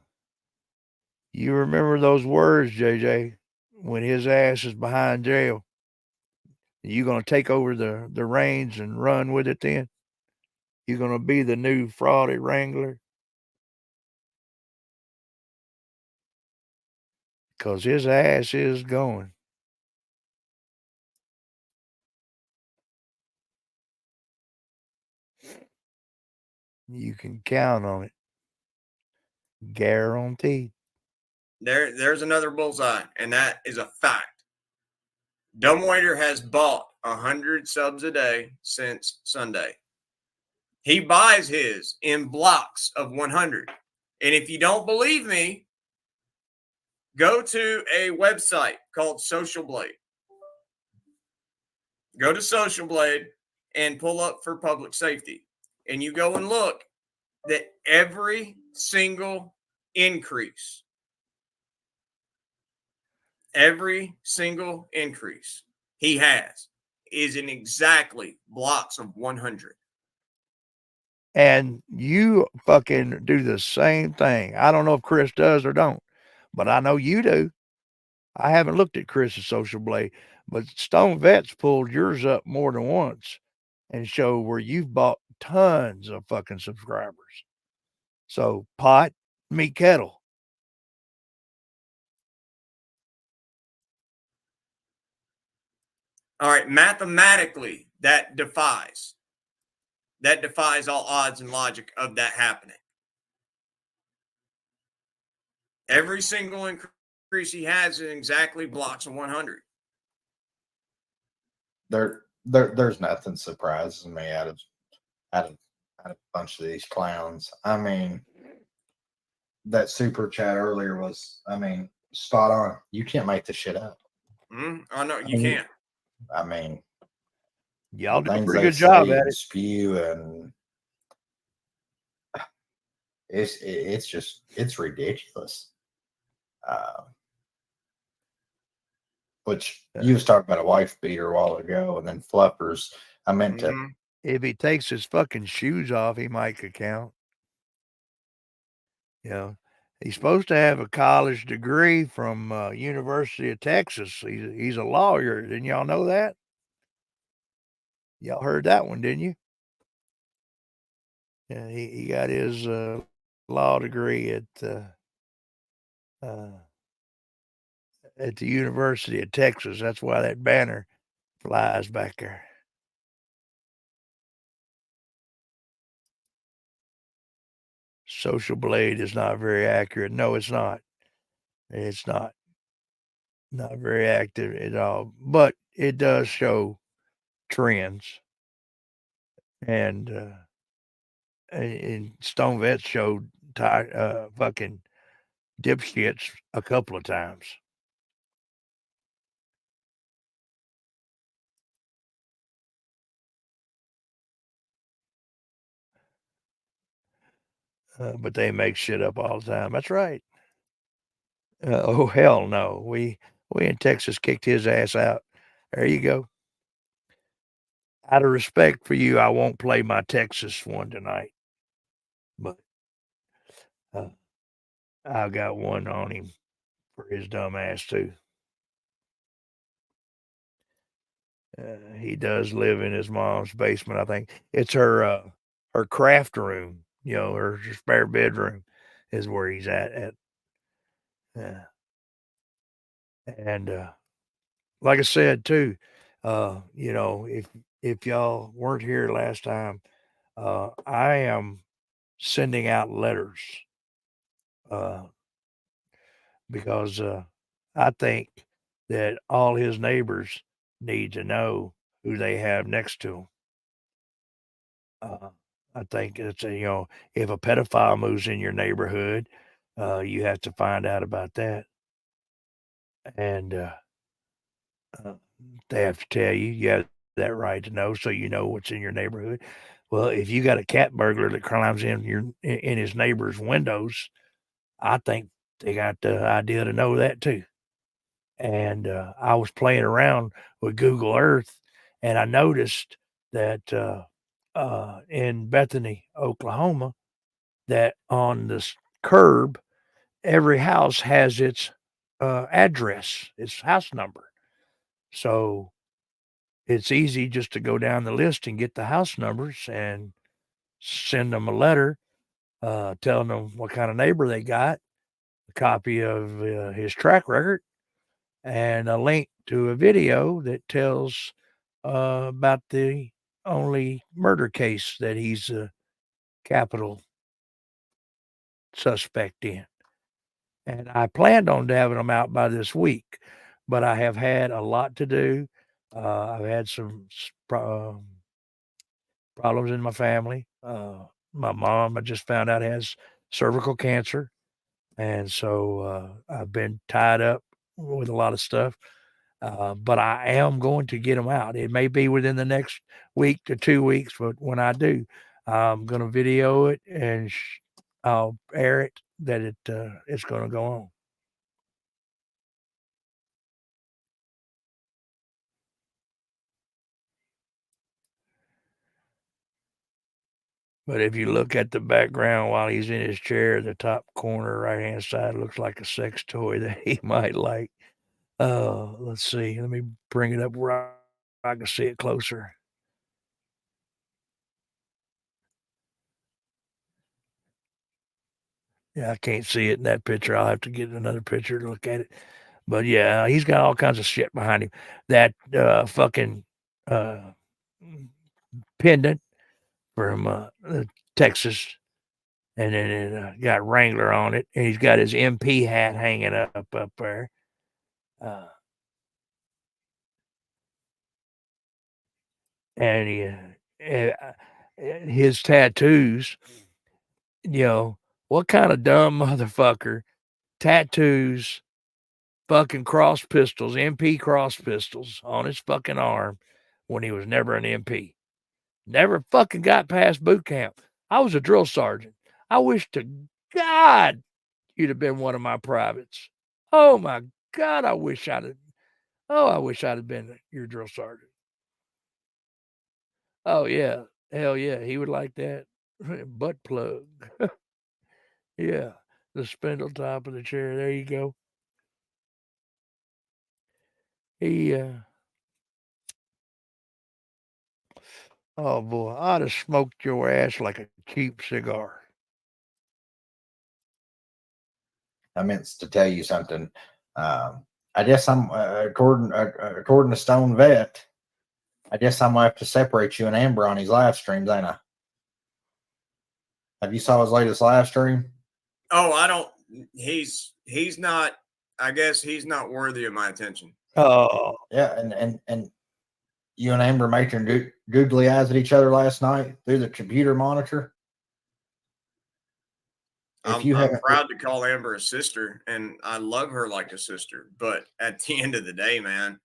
Speaker 1: You remember those words, JJ, when his ass is behind jail? You going to take over the reins and run with it then? You're going to be the new fraudy wrangler? Because his ass is going. You can count on it. Guaranteed.
Speaker 3: there's another bullseye, and that is a fact. Dumbwaiter has bought 100 subs a day since Sunday. He buys his in blocks of 100. And if you don't believe me, go to a website called Social Blade. Go to Social Blade and pull up for public safety. And you go and look that every single increase he has is in exactly blocks of 100.
Speaker 1: And you fucking do the same thing. I don't know if Chris does or don't, but I know you do. I haven't looked at Chris's Social Blade, but Stone Vets pulled yours up more than once and showed where you've bought tons of fucking subscribers. So pot, meat kettle.
Speaker 3: All right, mathematically, that defies all odds and logic of that happening. Every single increase he has in exactly blocks of 100.
Speaker 4: There's nothing surprises me out of a bunch of these clowns. I mean, that super chat earlier was, I mean, spot on. You can't make this shit up.
Speaker 3: I know you can't.
Speaker 4: I mean,
Speaker 1: y'all do a
Speaker 4: things
Speaker 1: pretty
Speaker 4: they
Speaker 1: good job
Speaker 4: say
Speaker 1: at
Speaker 4: and
Speaker 1: it.
Speaker 4: spew, and it's ridiculous. Which you was talking about a wife beater a while ago, and then fluffers. I meant to.
Speaker 1: If he takes his fucking shoes off, he might could count. You know, he's supposed to have a college degree from University of Texas. He's a lawyer. Didn't y'all know that? Y'all heard that one, didn't you? Yeah, he got his law degree at the University of Texas. That's why that banner flies back there. Social Blade is not very accurate. No, it's not. It's not. Not very active at all. But it does show trends. And Stone Vets showed fucking dipshits a couple of times. But they make shit up all the time. That's right. Oh hell no. We in Texas kicked his ass out. There you go. Out of respect for you, I won't play my Texas one tonight. But I got one on him for his dumb ass too. He does live in his mom's basement. I think it's her craft room. You know, her spare bedroom is where he's at. And like I said too, you know, if y'all weren't here last time, I am sending out letters because I think that all his neighbors need to know who they have next to them. I think it's you know, if a pedophile moves in your neighborhood, you have to find out about that, and they have to tell you. You have that right to know, so you know what's in your neighborhood. Well, if you got a cat burglar that climbs in his neighbor's windows, I think they got the idea to know that too. And I was playing around with Google Earth, and I noticed that in Bethany, Oklahoma, that on this curb, every house has its address, its house number. So it's easy just to go down the list and get the house numbers and send them a letter telling them what kind of neighbor they got, a copy of his track record, and a link to a video that tells about the only murder case that he's a capital suspect in. And I planned on having them out by this week, but I have had a lot to do. I've had some problems in my family. My mom, I just found out, has cervical cancer. And so I've been tied up with a lot of stuff. But I am going to get them out. It may be within the next week to 2 weeks, but when I do, I'm going to video it and I'll air it that it's going to go on. But if you look at the background while he's in his chair, the top corner, right hand side looks like a sex toy that he might like. Let's see. Let me bring it up where I can see it closer. Yeah, I can't see it in that picture. I'll have to get another picture to look at it. But yeah, he's got all kinds of shit behind him. That fucking pendant from Texas, and then it got Wrangler on it, and he's got his MP hat hanging up there. And his tattoos, you know, what kind of dumb motherfucker tattoos fucking cross pistols, MP cross pistols on his fucking arm when he was never an MP? Never fucking got past boot camp. I was a drill sergeant. I wish to God you'd have been one of my privates. Oh my God, I wish I'd have been your drill sergeant. Oh yeah. Hell yeah. He would like that. Butt plug. Yeah. The spindle top of the chair. There you go. Oh boy, I'd have smoked your ass like a cheap cigar.
Speaker 4: I meant to tell you something. I guess I'm according to Stone Vet. I guess I'm gonna have to separate you and Amber on his live streams, ain't I? Have you saw his latest live stream?
Speaker 3: Oh, I don't. He's not. I guess he's not worthy of my attention.
Speaker 1: Oh
Speaker 4: yeah, and you and Amber making googly eyes at each other last night through the computer monitor. if you
Speaker 3: I'm
Speaker 4: haven't,
Speaker 3: proud to call Amber a sister, and I love her like a sister. But at the end of the day, man,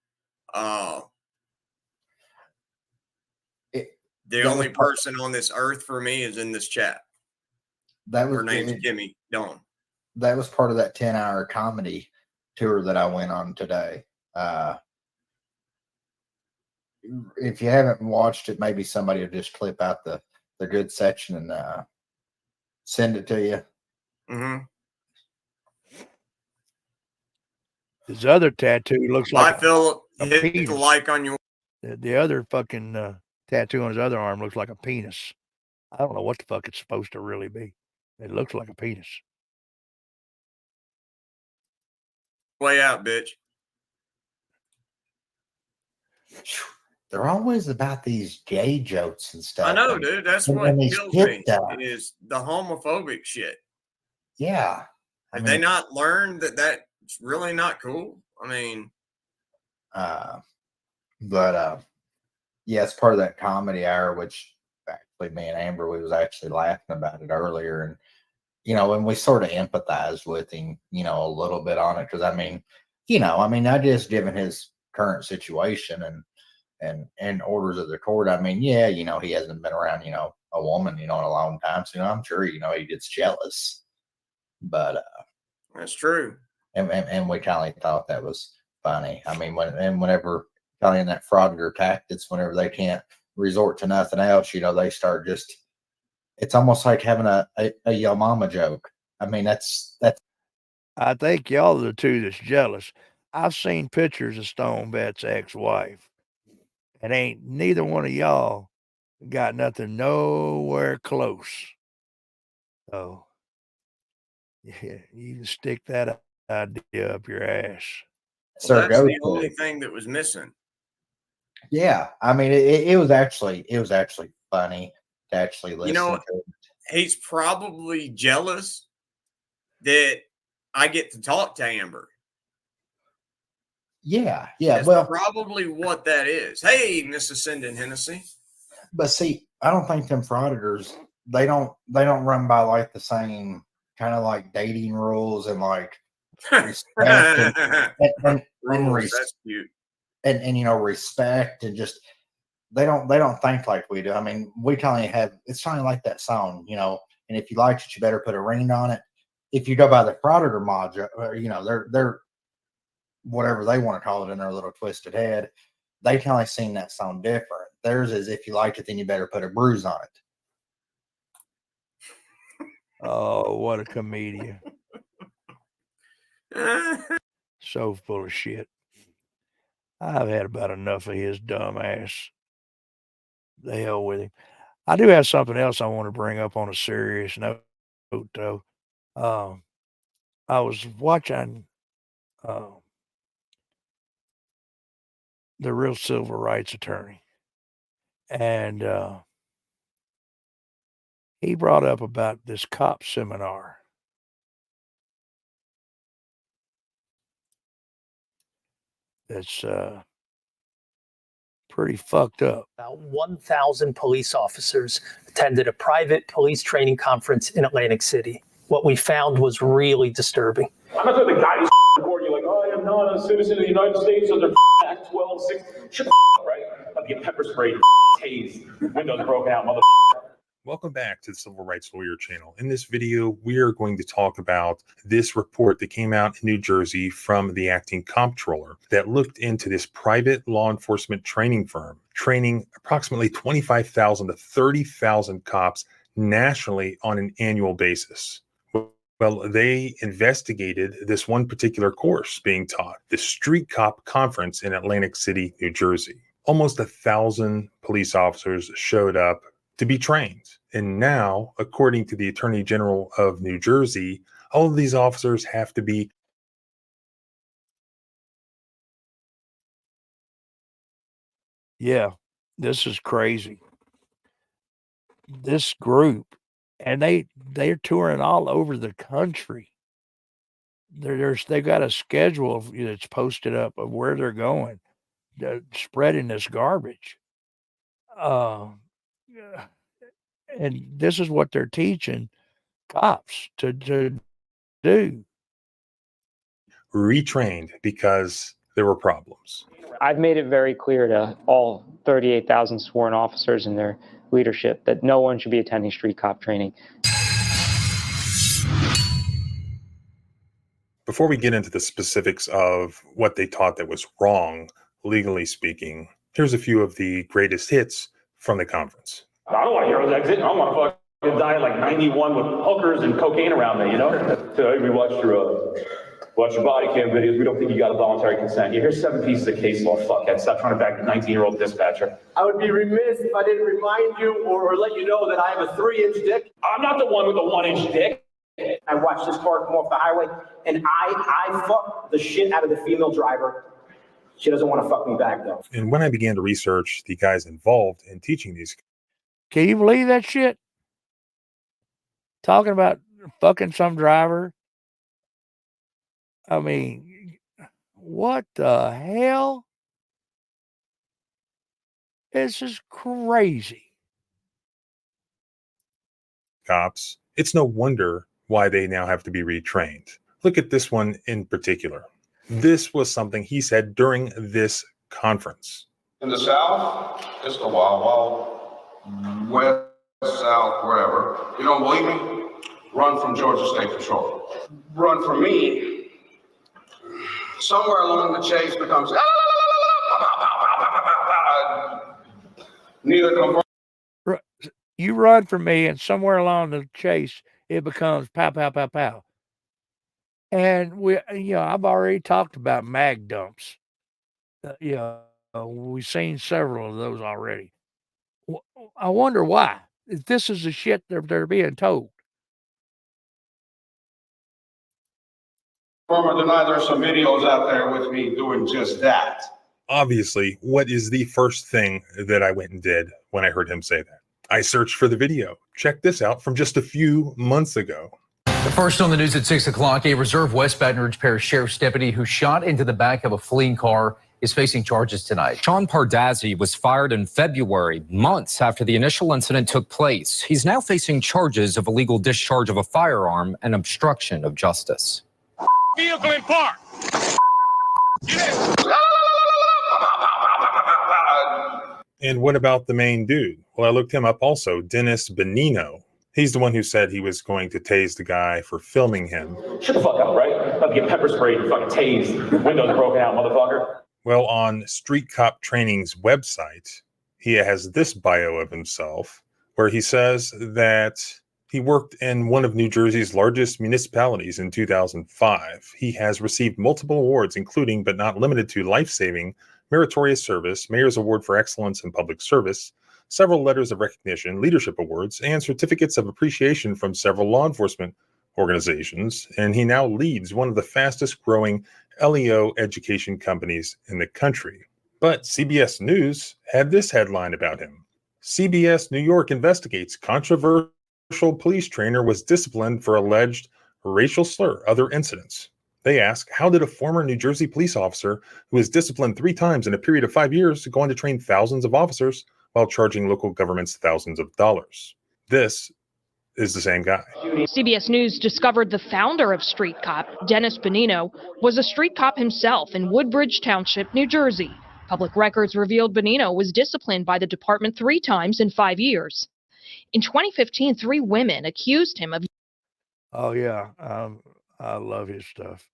Speaker 4: it,
Speaker 3: the
Speaker 4: that
Speaker 3: only
Speaker 4: was part,
Speaker 3: person on this earth for me is in this chat.
Speaker 4: that
Speaker 3: Her
Speaker 4: was
Speaker 3: name's
Speaker 4: it,
Speaker 3: Kimmy Dawn.
Speaker 4: that was part of that 10-hour comedy tour that I went on today. If you haven't watched it, maybe somebody will just clip out the good section and send it to you.
Speaker 3: Mm-hmm.
Speaker 1: His other tattoo looks
Speaker 3: Bye,
Speaker 1: like
Speaker 3: Philip.
Speaker 1: a
Speaker 3: Hit the
Speaker 1: penis.
Speaker 3: like on your.
Speaker 1: The other fucking tattoo on his other arm looks like a penis. I don't know what the fuck it's supposed to really be. It looks like a penis.
Speaker 3: Way out, bitch.
Speaker 4: They're always about these gay jokes and stuff.
Speaker 3: I know,
Speaker 4: and,
Speaker 3: dude. That's
Speaker 4: and,
Speaker 3: what
Speaker 4: and these
Speaker 3: kills
Speaker 4: kid
Speaker 3: me
Speaker 4: stuff.
Speaker 3: is the homophobic shit.
Speaker 4: Yeah.
Speaker 3: Have they not learned that that's really not cool? I mean,
Speaker 4: yeah, it's part of that comedy hour, which actually me and Amber, we was actually laughing about it earlier. And, and we sort of empathized with him, a little bit on it. Cause I just given his current situation and orders of the court. I mean, yeah, he hasn't been around, a woman, in a long time. So, I'm sure, he gets jealous, but,
Speaker 3: that's true.
Speaker 4: and we kind of thought that was funny. I mean, whenever kind of in that frauditor tactics, whenever they can't resort to nothing else, they start just. It's almost like having a yo mama joke. I mean, that's.
Speaker 1: I think y'all are the two that's jealous. I've seen pictures of Stone Bet's ex-wife, and ain't neither one of y'all got nothing nowhere close. So, yeah, you can stick that idea up your ass.
Speaker 3: Well, that's the only thing that was missing.
Speaker 4: Yeah, I mean, it was actually funny to actually listen to it.
Speaker 3: He's probably jealous that I get to talk to Amber.
Speaker 4: Yeah.
Speaker 3: That's probably what that is. Hey, Miss Ascendant Hennessy.
Speaker 4: But see, I don't think them frauditors, they don't run by like the same kind of like dating rules and like respect and
Speaker 3: rules. That's cute.
Speaker 4: And respect and just they don't think like we do. I mean, we kind of have, it's kind of like that song, and if you like it, you better put a ring on it. If you go by the frauditor module, they're whatever they want to call it in their little twisted head, they kind of sing that song different. Theirs is, if you like it, then you better put a bruise on it.
Speaker 1: Oh, what a comedian. So full of shit. I've had about enough of his dumb ass. The hell with him. I do have something else I want to bring up on a serious note, though. I was watching The Real Civil Rights Attorney, and he brought up about this cop seminar. That's pretty fucked up.
Speaker 9: About 1,000 police officers attended a private police training conference in Atlantic City. What we found was really disturbing.
Speaker 10: I'm not the guy who's recording you like, oh, I am not a citizen of the United States under Act 12, 6. Shut the right? I'll get pepper sprayed, tased, windows broken out, mother.
Speaker 11: Welcome back to the Civil Rights Lawyer channel. In this video, we are going to talk about this report that came out in New Jersey from the acting comptroller that looked into this private law enforcement training firm, training approximately 25,000 to 30,000 cops nationally on an annual basis. Well, they investigated this one particular course being taught, the Street Cop Conference in Atlantic City, New Jersey. Almost 1,000 police officers showed up to be trained. And now, according to the Attorney General of New Jersey, all of these officers have to be
Speaker 1: Yeah, this is crazy. This group, and they're touring all over the country. They've got a schedule that's posted up of where they're going, spreading this garbage. And this is what they're teaching cops to do.
Speaker 11: Retrained because there were problems.
Speaker 12: I've made it very clear to all 38,000 sworn officers and their leadership that no one should be attending street cop training.
Speaker 11: Before we get into the specifics of what they taught that was wrong, legally speaking, here's a few of the greatest hits from the conference.
Speaker 10: I don't want heroes exit. I don't want to fucking die at like 91 with hookers and cocaine around me, you know? So we watched your body cam videos. We don't think you got a voluntary consent. Here's 7 pieces of case law, fuckhead. Stop trying to back the 19-year-old dispatcher.
Speaker 13: I would be remiss if I didn't remind you or let you know that I have a 3-inch dick.
Speaker 10: I'm not the one with the 1-inch dick.
Speaker 13: I watched this car come off the highway, and I fucked the shit out of the female driver. She doesn't want to fuck me back, though.
Speaker 11: And when I began to research the guys involved in teaching these,
Speaker 1: Can you believe that shit? Talking about fucking some driver. I mean, what the hell? This is crazy.
Speaker 11: cops, it's no wonder why they now have to be retrained. Look at this one in particular. This was something he said during this conference.
Speaker 8: In the South, it's the wild, west, south, wherever. You don't believe me? Run from Georgia State Patrol. Run from me. Somewhere along the chase becomes neither confirm.
Speaker 1: You run from me, and somewhere along the chase, it becomes pow, pow, pow, pow. And I've already talked about mag dumps. We've seen several of those already. I wonder why. If this is the shit they're being told.
Speaker 8: Confirm or deny there's some videos out there with me doing just that.
Speaker 11: Obviously, what is the first thing that I went and did when I heard him say that? I searched for the video. Check this out from just a few months ago.
Speaker 14: The first on the news at 6 o'clock, a Reserve West Baton Rouge Parish Sheriff's deputy who shot into the back of a fleeing car is facing charges tonight.
Speaker 15: Sean Pardazzi was fired in February, months after the initial incident took place. He's now facing charges of illegal discharge of a firearm and obstruction of justice.
Speaker 10: Vehicle in park.
Speaker 11: And what about the main dude? Well, I looked him up also, Dennis Benino. He's the one who said he was going to tase the guy for filming him.
Speaker 10: Shut the fuck up, right? About to get pepper sprayed and fucking tased. Windows broken out, motherfucker.
Speaker 11: Well, on Street Cop Training's website, he has this bio of himself where he says that he worked in one of New Jersey's largest municipalities in 2005. He has received multiple awards, including but not limited to life-saving, meritorious service, Mayor's Award for Excellence in Public Service, several letters of recognition, leadership awards, and certificates of appreciation from several law enforcement organizations. And he now leads one of the fastest growing LEO education companies in the country. But CBS News had this headline about him. CBS New York investigates controversial police trainer was disciplined for alleged racial slur, other incidents. They ask, how did a former New Jersey police officer who was disciplined 3 times in a period of 5 years go on to train thousands of officers while charging local governments thousands of dollars? This is the same guy.
Speaker 16: CBS News discovered the founder of Street Cop, Dennis Benino, was a street cop himself in Woodbridge Township, New Jersey. Public records revealed Benino was disciplined by the department 3 times in 5 years. In 2015, 3 women accused him of...
Speaker 1: Oh, yeah. I love his stuff.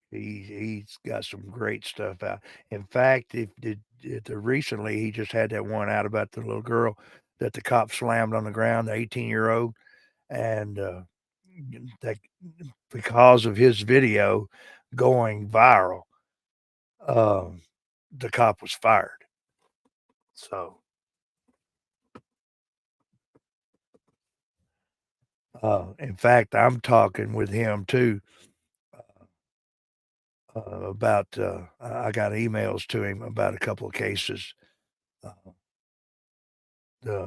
Speaker 1: He's got some great stuff out. In fact, recently he just had that one out about the little girl that the cop slammed on the ground, the 18-year-old, and that because of his video going viral, the cop was fired. So, in fact, I'm talking with him too. About I got emails to him about a couple of cases.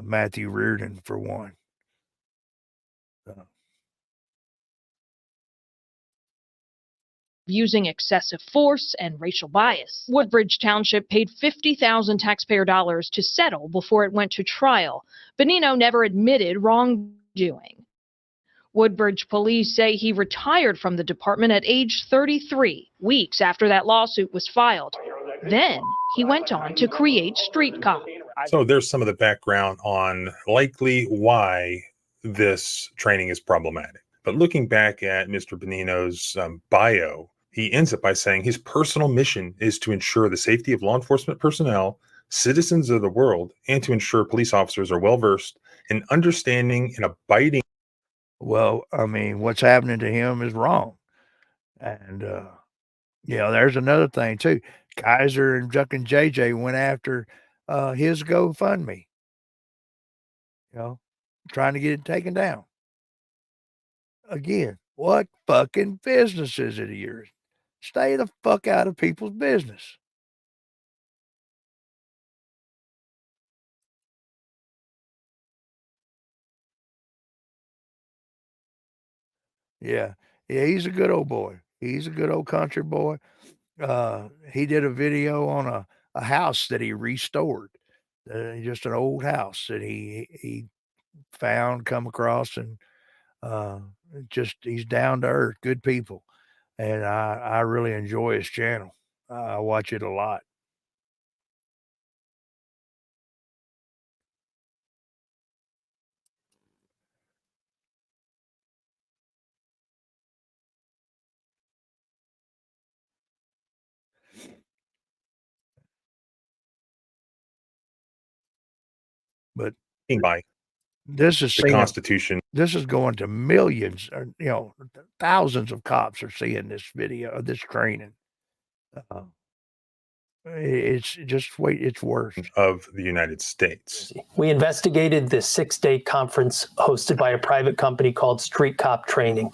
Speaker 1: Matthew Reardon for one.
Speaker 16: using excessive force and racial bias. Woodbridge Township paid $50,000 taxpayer dollars to settle before it went to trial. Bonino never admitted wrongdoing. Woodbridge police say he retired from the department at age 33, weeks after that lawsuit was filed. Then he went on to create Street Cop.
Speaker 11: So there's some of the background on likely why this training is problematic. But looking back at Mr. Bonino's bio, he ends up by saying his personal mission is to ensure the safety of law enforcement personnel, citizens of the world, and to ensure police officers are well-versed in understanding and abiding.
Speaker 1: Well, I mean, what's happening to him is wrong. And, there's another thing too. Kaiser and Juck and JJ went after his GoFundMe, trying to get it taken down. Again, what fucking business is it of yours? Stay the fuck out of people's business. Yeah, he's a good old boy. He's a good old country boy. He did a video on a house that he restored, just an old house that he found, come across, and he's down to earth, good people, and I really enjoy his channel. I watch it a lot. But
Speaker 11: by
Speaker 1: this is
Speaker 11: the Constitution.
Speaker 1: This is going to millions, or thousands of cops are seeing this video, this training. It's just it's worse.
Speaker 11: Of the United States.
Speaker 9: We investigated this 6-day conference hosted by a private company called Street Cop Training.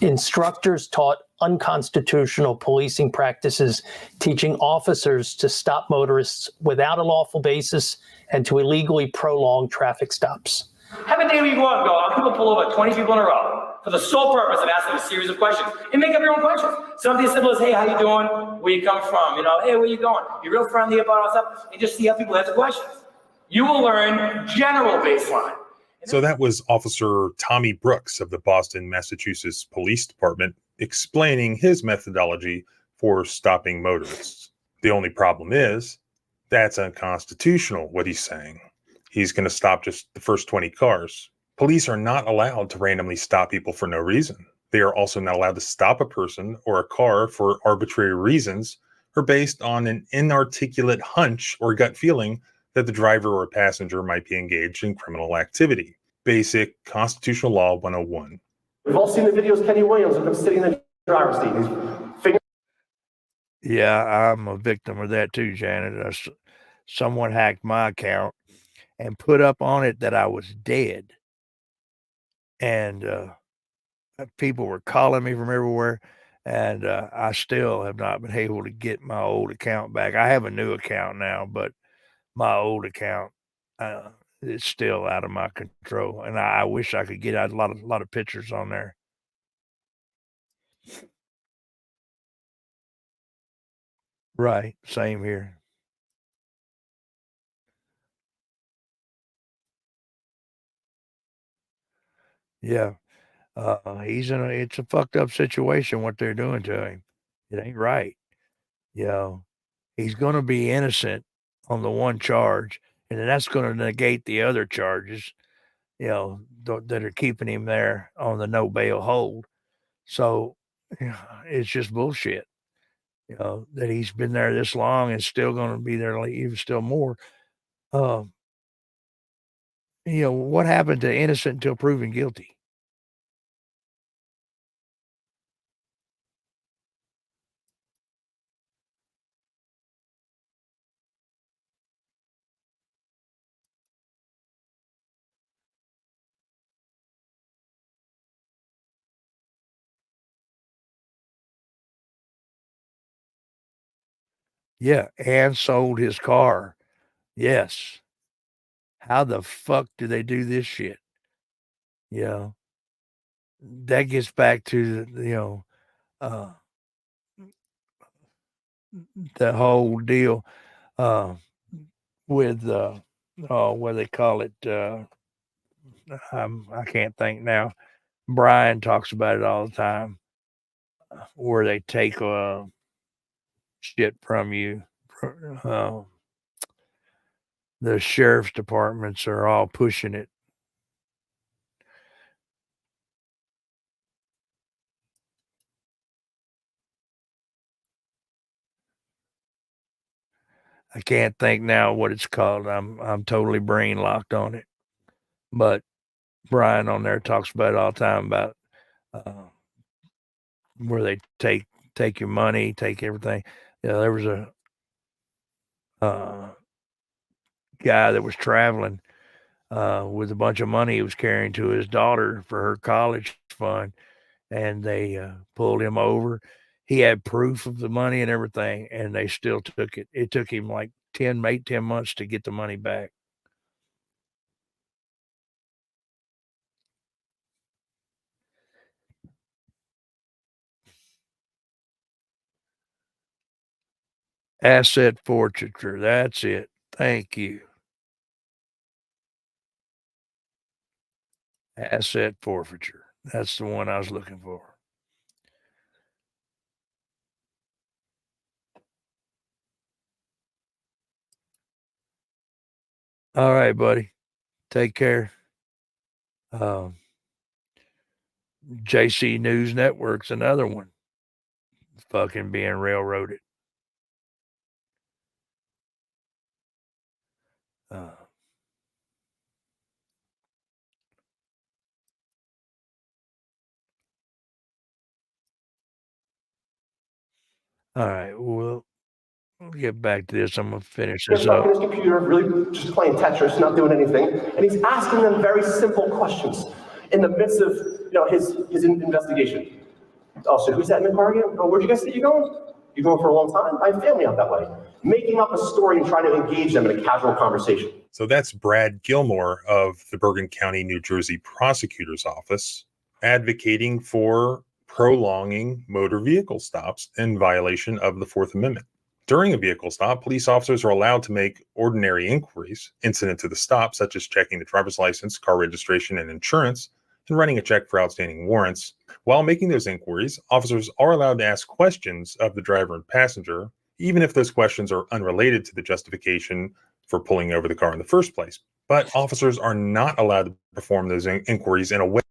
Speaker 9: Instructors taught unconstitutional policing practices, teaching officers to stop motorists without a lawful basis and to illegally prolong traffic stops.
Speaker 13: Have a day where you go out and go, people pull over 20 people in a row for the sole purpose of asking a series of questions and make up your own questions. Something as simple as, hey, how you doing? Where you come from? Hey, where you going? Be real friendly about all stuff and just see how people answer questions. You will learn general baseline.
Speaker 11: So that was Officer Tommy Brooks of the Boston, Massachusetts Police Department explaining his methodology for stopping motorists. The only problem is that's unconstitutional, what he's saying. He's going to stop just the first 20 cars. Police are not allowed to randomly stop people for no reason. They are also not allowed to stop a person or a car for arbitrary reasons or based on an inarticulate hunch or gut feeling that the driver or passenger might be engaged in criminal activity. Basic Constitutional Law 101.
Speaker 13: We've all seen the videos Kenny Williams of him sitting in the driver's seat.
Speaker 1: Yeah, I'm a victim of that too, Janet. Someone hacked my account and put up on it that I was dead. And people were calling me from everywhere, and I still have not been able to get my old account back. I have a new account now, but my old account is still out of my control, and I wish I could get out a lot of pictures on there. Right, same here. Yeah. It's a fucked up situation what they're doing to him. It ain't right. He's gonna be innocent on the one charge, and then that's gonna negate the other charges, that are keeping him there on the no bail hold. So it's just bullshit, that he's been there this long and still gonna be there like even still more. What happened to innocent until proven guilty? Yeah, and sold his car. Yes. How the fuck do they do this shit? That gets back to, the whole deal with what they call it. I can't think now. Brian talks about it all the time, where they take shit from you. The sheriff's departments are all pushing it. I can't think now what it's called. I'm totally brain locked on it. But Brian on there talks about it all the time about where they take your money, take everything. Yeah, there was a guy that was traveling with a bunch of money he was carrying to his daughter for her college fund, and they pulled him over. He had proof of the money and everything, and they still took it. It took him like 10 months to get the money back. Asset forfeiture. That's it. Thank you. Asset forfeiture. That's the one I was looking for. All right, buddy. Take care. JC News Network's another one. Fucking being railroaded. All right. Well, we'll get back to this. I'm gonna finish
Speaker 17: He's
Speaker 1: this
Speaker 17: stuck
Speaker 1: up.
Speaker 17: in his computer, really just playing Tetris, not doing anything, and he's asking them very simple questions in the midst of his investigation. Oh, so who's that in the car again? Oh, where'd you guys say you're going? You're going for a long time? I have family out that way. Making up a story and trying to engage them in a casual conversation.
Speaker 11: So that's Brad Gilmore of the Bergen County, New Jersey Prosecutor's Office, advocating for prolonging motor vehicle stops in violation of the Fourth Amendment. During a vehicle stop, police officers are allowed to make ordinary inquiries incident to the stop, such as checking the driver's license, car registration, and insurance, and writing a check for outstanding warrants. While making those inquiries, officers are allowed to ask questions of the driver and passenger, even if those questions are unrelated to the justification for pulling over the car in the first place. But officers are not allowed to perform those inquiries in a way.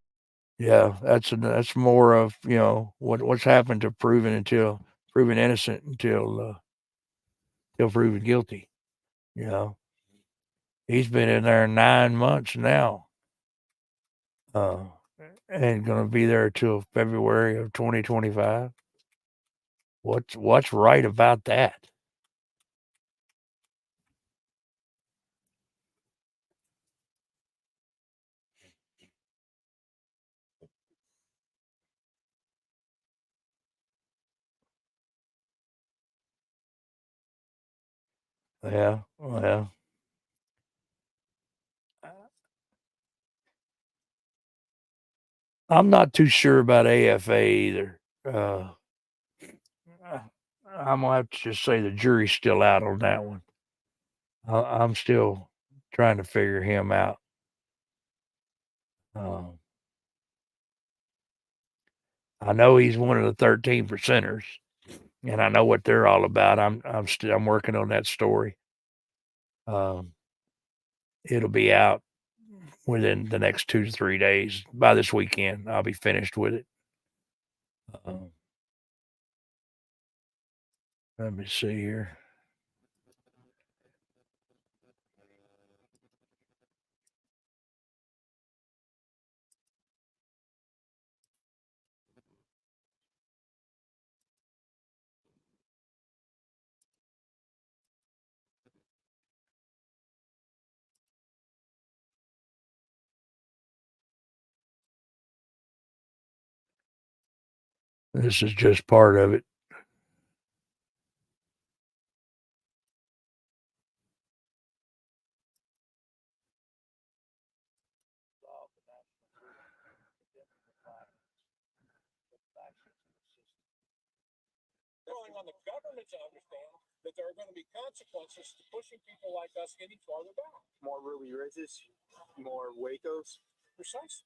Speaker 1: Yeah, that's more of what's happened to proven innocent until proven guilty. He's been in there 9 months now, and going to be there till February of 2025. What's right about that? Yeah, well, I'm not too sure about AFA either. I'm gonna have to just say the jury's still out on that one. I'm still trying to figure him out. I know he's one of the 13 percenters, and I know what they're all about. I'm working on that story. It'll be out within the next 2 to 3 days. By this weekend, I'll be finished with it. Let me see here. This is just part of it.
Speaker 11: on the government to understand that there are going to be consequences to pushing people like us any farther back. More Ruby Ridges, more Wacos. Precisely.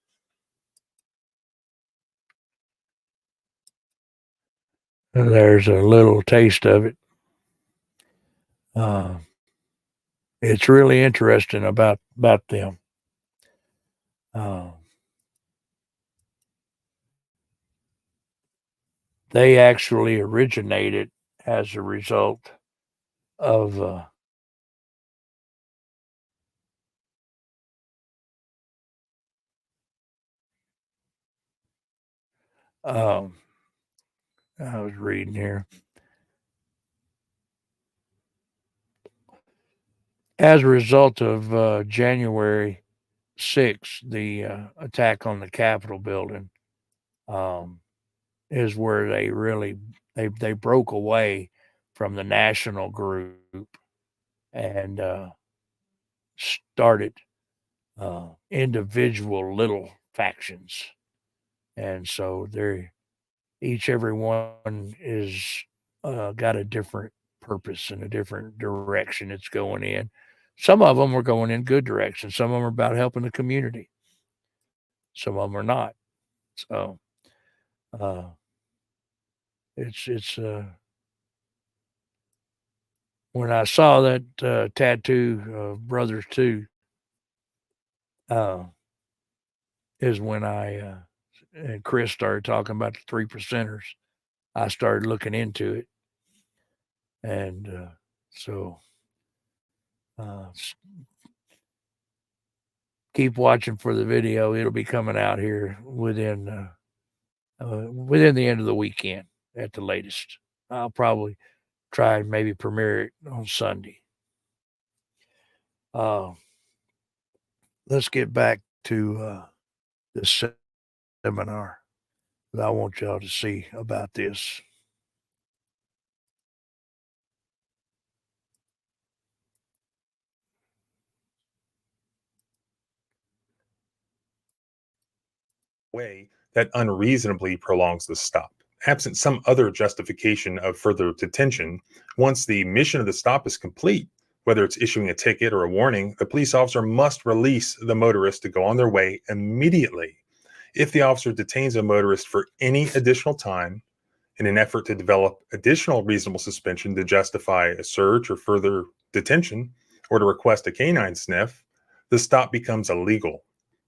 Speaker 1: There's a little taste of it. It's really interesting about them. They actually originated as a result of I was reading here. As a result of January 6th, the attack on the Capitol building, is where they really they broke away from the national group and started individual little factions, and so they're every one is got a different purpose and a different direction it's going in. Some of them are going in good directions. Some of them are about helping the community. Some of them are not. So it's when I saw that tattoo Brothers 2 is when I and Chris started talking about the 3 percenters. I started looking into it. And so keep watching for the video. It'll be coming out here within the end of the weekend at the latest. I'll probably try and maybe premiere it on Sunday. Let's get back to this seminar that I want y'all to see about this.
Speaker 11: Way that unreasonably prolongs the stop. Absent some other justification of further detention, once the mission of the stop is complete, whether it's issuing a ticket or a warning, the police officer must release the motorist to go on their way immediately. If the officer detains a motorist for any additional time in an effort to develop additional reasonable suspension to justify a search or further detention, or to request a canine sniff, the stop becomes illegal.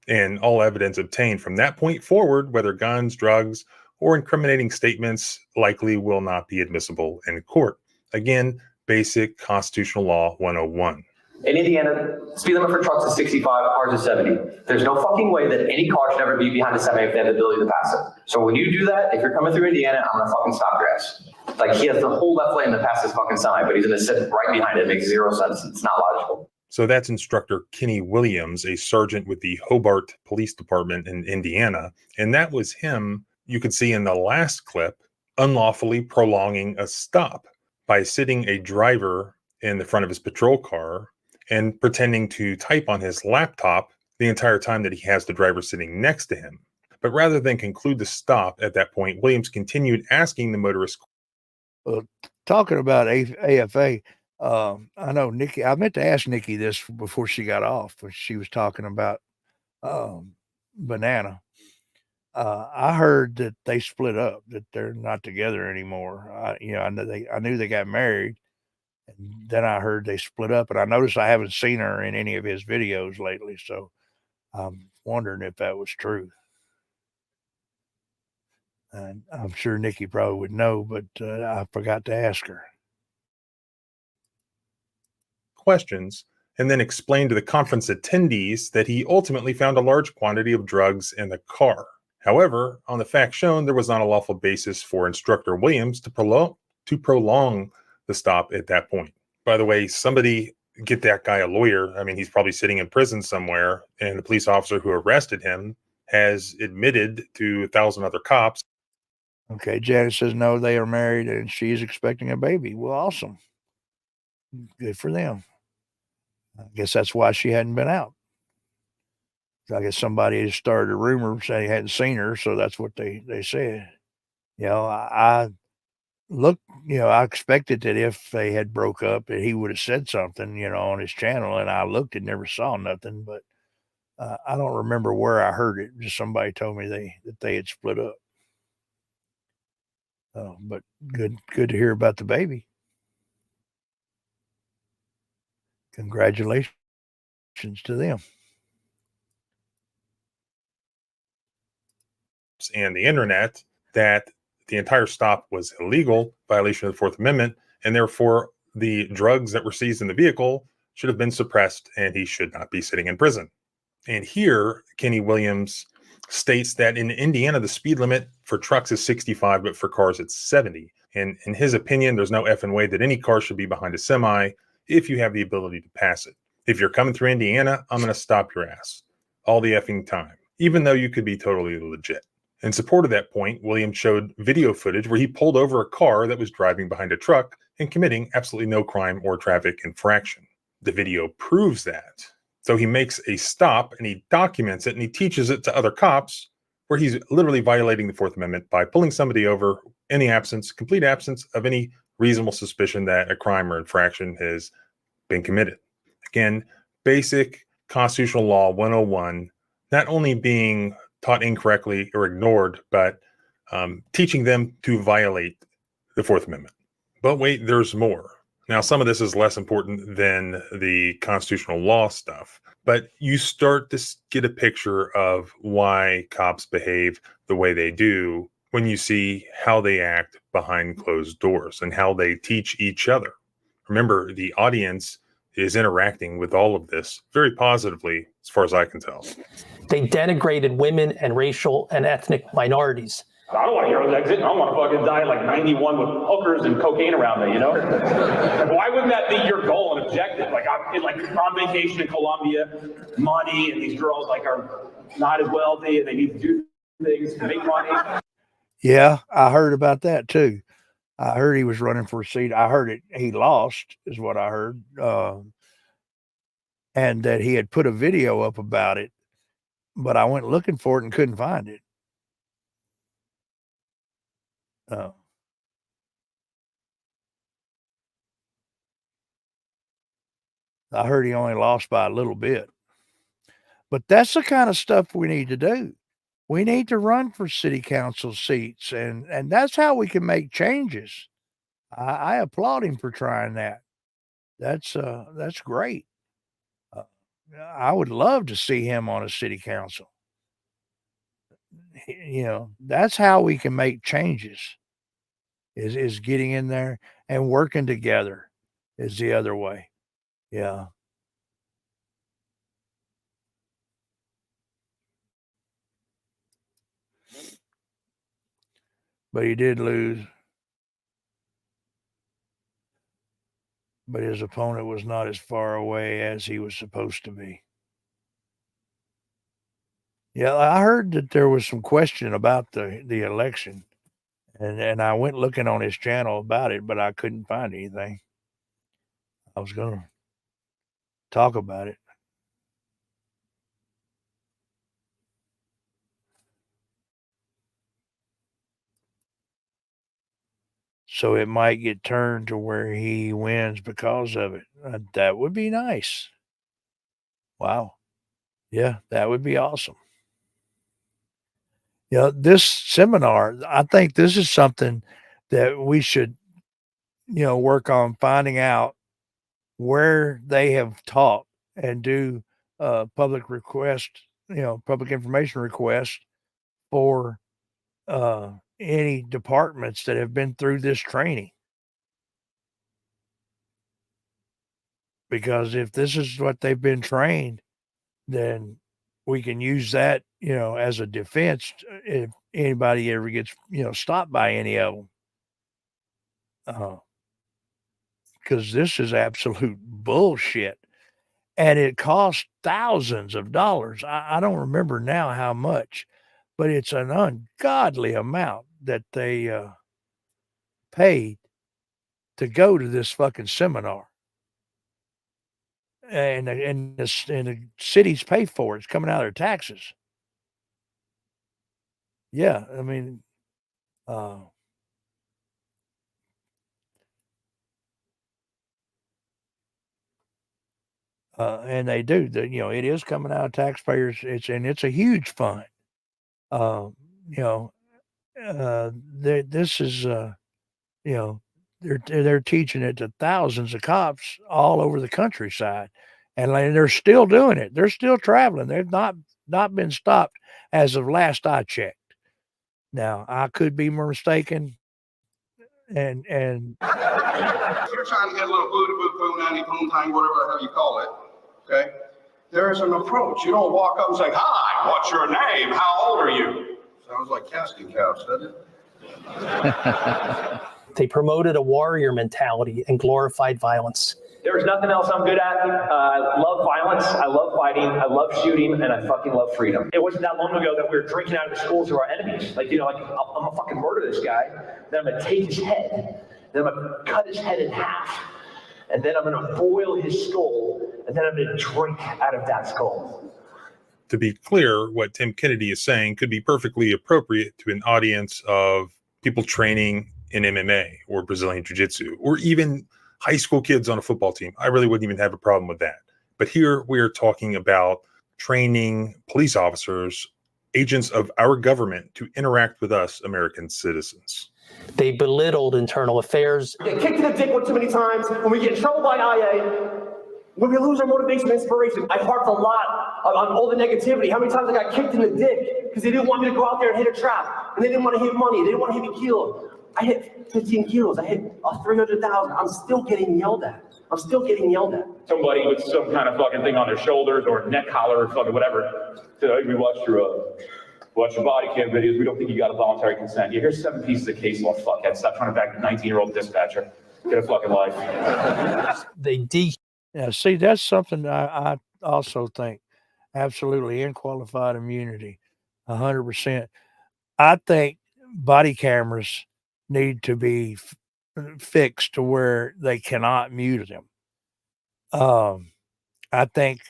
Speaker 11: And all evidence obtained from that point forward, whether guns, drugs, or incriminating statements, likely will not be admissible in court. Again, basic constitutional law 101.
Speaker 17: In Indiana, speed limit for trucks is 65, cars is 70. There's no fucking way that any car should ever be behind a semi if they have the ability to pass it. So when you do that, if you're coming through Indiana, I'm gonna fucking stop your ass. Like, he has the whole left lane to pass this fucking semi, but he's gonna sit right behind it. It makes zero sense. It's not logical.
Speaker 11: So that's Instructor Kenny Williams, a sergeant with the Hobart Police Department in Indiana. And that was him, you could see in the last clip, unlawfully prolonging a stop by sitting a driver in the front of his patrol car and pretending to type on his laptop the entire time that he has the driver sitting next to him. But rather than conclude the stop at that point, Williams continued asking the motorist.
Speaker 1: Talking about AFA, I know Nikki, I meant to ask Nikki this before she got off, but she was talking about Banana. I heard that they split up, that they're not together anymore. I knew they got married, and then I heard they split up, and I noticed I haven't seen her in any of his videos lately, so I'm wondering if that was true. And I'm sure Nikki probably would know, but I forgot to ask her.
Speaker 11: Questions, and then explained to the conference attendees that he ultimately found a large quantity of drugs in the car. However, on the facts shown, there was not a lawful basis for Instructor Williams to prolong the stop at that point. By the way, somebody get that guy a lawyer. I mean, he's probably sitting in prison somewhere, and the police officer who arrested him has admitted to 1,000 other cops.
Speaker 1: Okay, Janet says no, they are married and she's expecting a baby. Well, awesome. Good for them. I guess that's why she hadn't been out. I guess somebody has started a rumor saying they hadn't seen her, so that's what they said. You know, I look, I expected that if they had broke up that he would have said something, on his channel, and I looked and never saw nothing, but I don't remember where I heard it. Just somebody told me that they had split up. But good to hear about the baby. Congratulations to them.
Speaker 11: And the internet that the entire stop was illegal, violation of the Fourth Amendment, and therefore the drugs that were seized in the vehicle should have been suppressed and he should not be sitting in prison. And here, Kenny Williams states that in Indiana, the speed limit for trucks is 65, but for cars, it's 70. And in his opinion, there's no effing way that any car should be behind a semi if you have the ability to pass it. If you're coming through Indiana, I'm going to stop your ass all the effing time, even though you could be totally legit. In support of that point, Williams showed video footage where he pulled over a car that was driving behind a truck and committing absolutely no crime or traffic infraction. The video proves that. So he makes a stop and he documents it and he teaches it to other cops where he's literally violating the Fourth Amendment by pulling somebody over in the complete absence of any reasonable suspicion that a crime or infraction has been committed. Again, basic constitutional law 101, not only being taught incorrectly or ignored, but teaching them to violate the Fourth Amendment. But wait, there's more. Now, some of this is less important than the constitutional law stuff, but you start to get a picture of why cops behave the way they do when you see how they act behind closed doors and how they teach each other. Remember, the audience is interacting with all of this very positively, as far as I can tell.
Speaker 9: They denigrated women and racial and ethnic minorities.
Speaker 10: I don't want to hear those exit. I don't want to fucking die like 91 with hookers and cocaine around me, Why wouldn't that be your goal and objective? Like I'm on vacation in Colombia, money, and these girls are not as wealthy and they need to do things to make money.
Speaker 1: Yeah, I heard about that too. I heard he was running for a seat. I heard he lost, is what I heard. And that he had put a video up about it, but I went looking for it and couldn't find it. I heard he only lost by a little bit. But that's the kind of stuff we need to do. We need to run for city council seats, and that's how we can make changes. I applaud him for trying that. That's great. I would love to see him on a city council. That's how we can make changes. Is getting in there and working together is the other way. Yeah. But he did lose. But his opponent was not as far away as he was supposed to be. Yeah, I heard that there was some question about the election. And I went looking on his channel about it, but I couldn't find anything. I was going to talk about it. So it might get turned to where he wins because of it. That would be nice. Wow. Yeah, that would be awesome. This seminar, I think this is something that we should, work on finding out where they have taught and do public request, public information request for any departments that have been through this training. Because if this is what they've been trained, then we can use that, as a defense if anybody ever gets, stopped by any of them. Because this is absolute bullshit. And it costs thousands of dollars. I don't remember now how much, but it's an ungodly amount that they paid to go to this fucking seminar. And the cities pay for it. It's coming out of their taxes. Yeah, I mean, And they do. It is coming out of taxpayers. It's a huge fund. This is they're teaching it to thousands of cops all over the countryside, and they're still doing it. They're still traveling. They've not been stopped as of last I checked. Now I could be mistaken, and
Speaker 8: You're trying to get a little boo nanny poon time, whatever the hell you call it. Okay? There is an approach. You don't walk up and say, "Hi, what's your name? How old are you?" Sounds like casting couch, doesn't it?
Speaker 9: They promoted a warrior mentality and glorified violence.
Speaker 10: There's nothing else I'm good at. I love violence. I love fighting. I love shooting, and I fucking love freedom. It wasn't that long ago that we were drinking out of the schools of our enemies. I'm gonna fucking murder this guy. Then I'm gonna take his head. Then I'm gonna cut his head in half. And then I'm gonna boil his skull. And then I'm gonna drink out of that skull.
Speaker 11: To be clear, what Tim Kennedy is saying could be perfectly appropriate to an audience of people training in MMA or Brazilian Jiu-Jitsu, or even high school kids on a football team. I really wouldn't even have a problem with that. But here we are talking about training police officers, agents of our government, to interact with us, American citizens.
Speaker 9: They belittled internal affairs.
Speaker 17: Get kicked in the dick one too many times, when we get in trouble by IA, when we lose our motivation and inspiration. I harped a lot on all the negativity. How many times I got kicked in the dick because they didn't want me to go out there and hit a trap, and they didn't want to hit money, they didn't want to hit me kilo. I hit 15 kilos, I hit 300,000. I'm still getting yelled at.
Speaker 10: Somebody with some kind of fucking thing on their shoulders or neck collar or fucking whatever. So we watched your body cam videos. We don't think you got a voluntary consent. Yeah, here's 7 pieces of case law. Fuckhead. Stop trying to back the 19-year-old dispatcher. Get a fucking life.
Speaker 1: Yeah, see, that's something I also think absolutely unqualified immunity, 100%. I think body cameras need to be fixed to where they cannot mute them. I think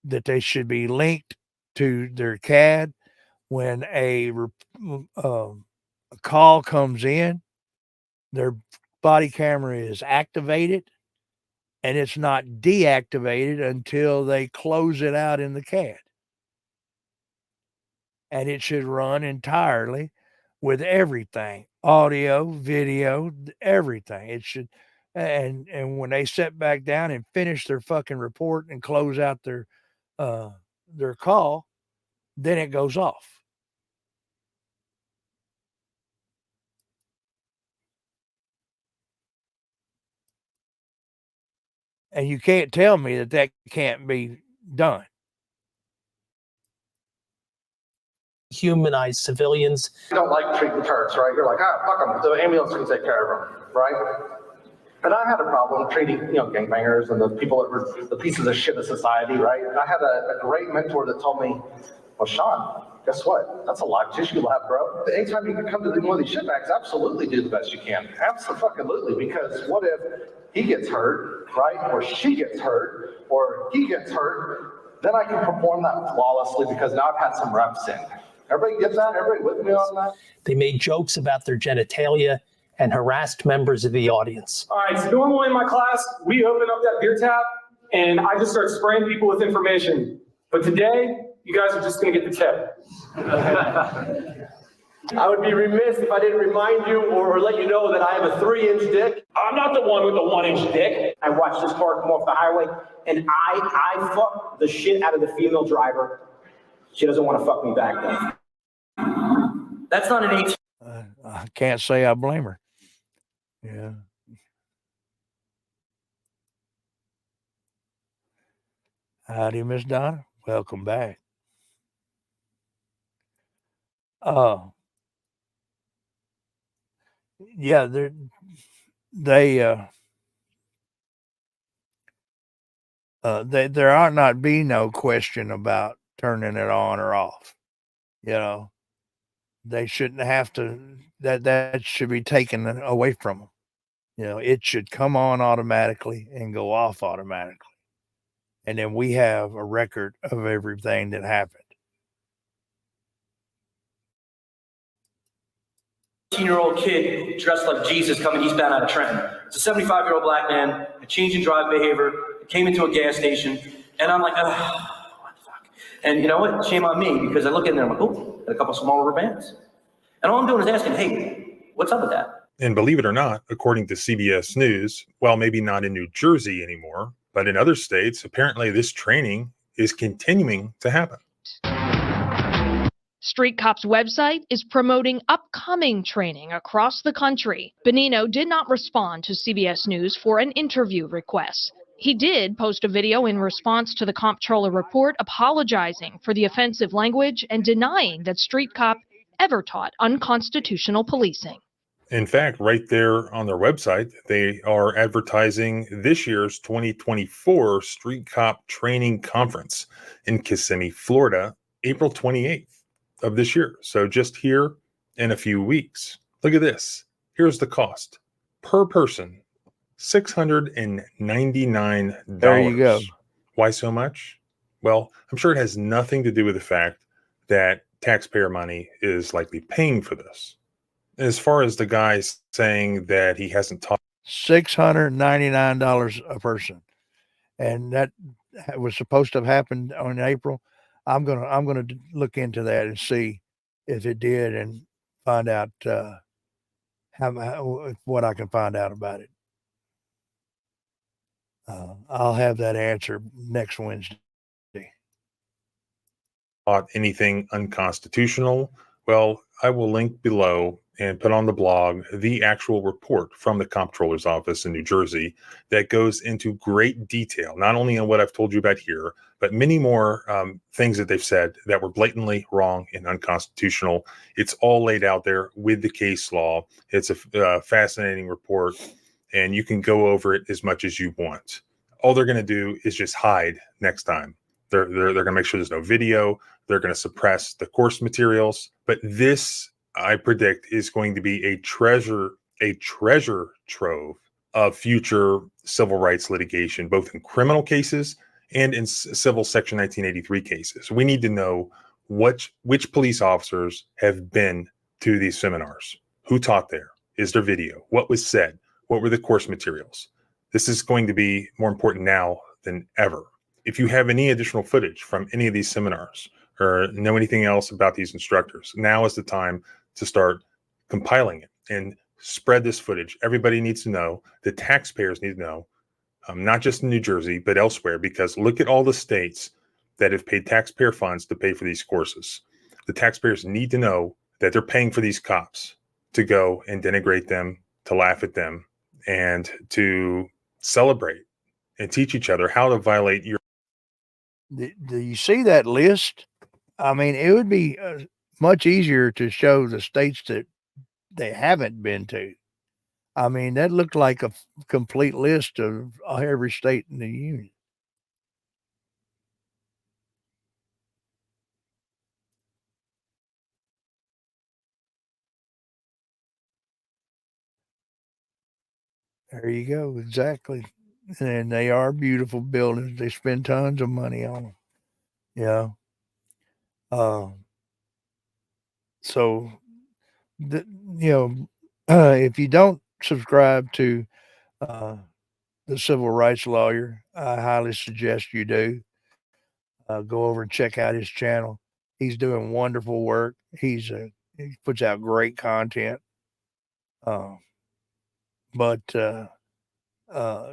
Speaker 1: that they should be linked to their CAD when a call comes in. Their body camera is activated, and it's not deactivated until they close it out in the CAD. And it should run entirely with everything, audio, video, everything. It should, and when they sit back down and finish their fucking report and close out their call, then it goes off. And you can't tell me that can't be done.
Speaker 9: Humanize civilians.
Speaker 17: You don't like treating turds, right? You're like, fuck them. The ambulance can take care of them, right? And I had a problem treating, gangbangers and the people that were the pieces of shit of society, right? I had a great mentor that told me, well, Sean, guess what? That's a lot of tissue left, bro. Anytime you can come to one of these shitbags, absolutely do the best you can. Absolutely, because what if he gets hurt, right? Or she gets hurt, or he gets hurt, then I can perform that flawlessly because now I've had some reps in. Everybody get that? Everybody with me on that?
Speaker 9: They made jokes about their genitalia and harassed members of the audience.
Speaker 18: All right, so normally in my class, we open up that beer tap and I just start spraying people with information. But today, you guys are just gonna get the tip.
Speaker 17: I would be remiss if I didn't remind you or let you know that I have a 3-inch dick.
Speaker 10: I'm not the one with the 1-inch dick.
Speaker 13: I watched this car come off the highway and I fucked the shit out of the female driver. She doesn't want to fuck me back though. That's not an 18.
Speaker 1: I can't say I blame her. Yeah. Howdy, Miss Donna. Welcome back. Yeah, there ought not be no question about turning it on or off. They shouldn't have to, that should be taken away from them. It should come on automatically and go off automatically. And then we have a record of everything that happened.
Speaker 13: 18-year-old kid dressed like Jesus coming eastbound out of Trenton. It's a 75-year-old black man, a change in drive behavior, came into a gas station, And I'm like, oh, what the fuck? And you know what? Shame on me, because I look in there and I'm like, oh, got a couple small rubber bands. And all I'm doing is asking, hey, what's up with that?
Speaker 11: And believe it or not, according to CBS News, while maybe not in New Jersey anymore, but in other states, apparently this training is continuing to happen.
Speaker 16: Street Cop's website is promoting upcoming training across the country. Benino did not respond to CBS News for an interview request. He did post a video in response to the comptroller report apologizing for the offensive language and denying that Street Cop ever taught unconstitutional policing.
Speaker 11: In fact, right there on their website, they are advertising this year's 2024 Street Cop Training Conference in Kissimmee, Florida, April 28th of this year. So just here in a few weeks. Look at this. Here's the cost per person, $699.
Speaker 1: There you go.
Speaker 11: Why so much? Well, I'm sure it has nothing to do with the fact that taxpayer money is likely paying for this. As far as the guy saying that he hasn't taught,
Speaker 1: $699 a person, and that was supposed to have happened in April. I'm gonna look into that and see if it did, and find out what I can find out about it. I'll have that answer next Wednesday.
Speaker 11: anything unconstitutional. Well, I will link below and put on the blog the actual report from the comptroller's office in New Jersey that goes into great detail, not only on what I've told you about here, but many more things that they've said that were blatantly wrong and unconstitutional. It's all laid out there with the case law. It's a fascinating report, and you can go over it as much as you want. All they're going to do is just hide next time. They're going to make sure there's no video. They're going to suppress the course materials. But this, I predict, is going to be a treasure trove of future civil rights litigation, both in criminal cases and in civil Section 1983 cases. We need to know which police officers have been to these seminars, who taught there, is there video, what was said, what were the course materials. This is going to be more important now than ever. If you have any additional footage from any of these seminars or know anything else about these instructors, now is the time to start compiling it and spread this footage. Everybody needs to know, the taxpayers need to know, not just in New Jersey, but elsewhere, because look at all the states that have paid taxpayer funds to pay for these courses. The taxpayers need to know that they're paying for these cops to go and denigrate them, to laugh at them, and to celebrate and teach each other how to violate your.
Speaker 1: Do you see that list? I mean, it would be much easier to show the states that they haven't been to. I mean, that looked like a complete list of every state in the union. There you go. Exactly. And they are beautiful buildings. They spend tons of money on them. Yeah. So, if you don't subscribe to the Civil Rights Lawyer, I highly suggest you do. Go over and check out his channel. He's doing wonderful work. He puts out great content. But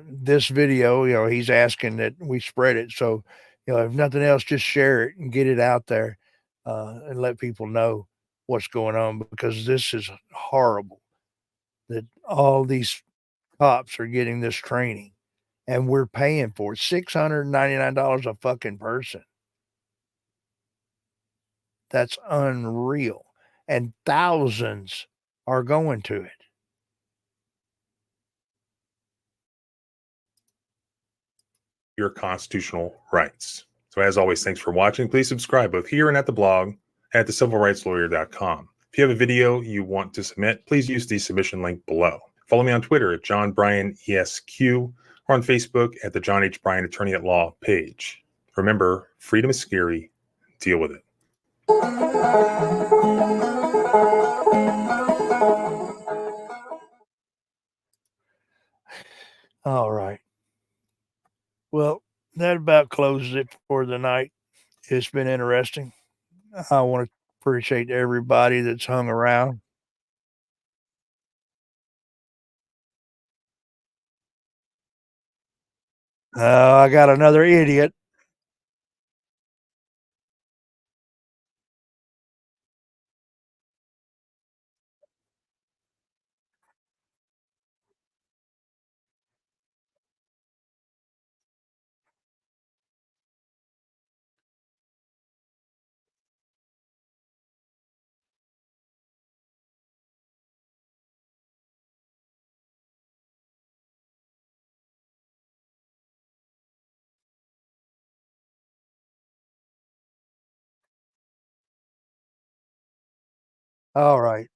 Speaker 1: this video, he's asking that we spread it. So, if nothing else, just share it and get it out there and let people know what's going on, because this is horrible that all these cops are getting this training and we're paying for it. $699 a fucking person. That's unreal. And thousands are going to it.
Speaker 11: Your constitutional rights. So as always, thanks for watching. Please subscribe both here and at the blog at thecivilrightslawyer.com. If you have a video you want to submit, please use the submission link below. Follow me on Twitter at John Bryan ESQ, or on Facebook at the John H. Bryan Attorney at Law page. Remember, freedom is scary. Deal with it.
Speaker 1: All right. Well, that that about closes it for the night. It's been interesting. I want to appreciate everybody that's hung around. I got another idiot. All right.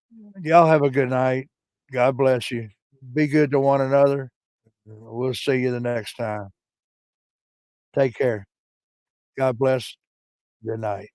Speaker 1: Y'all have a good night. God bless you. Be good to one another. We'll see you the next time. Take care. God bless. Good night.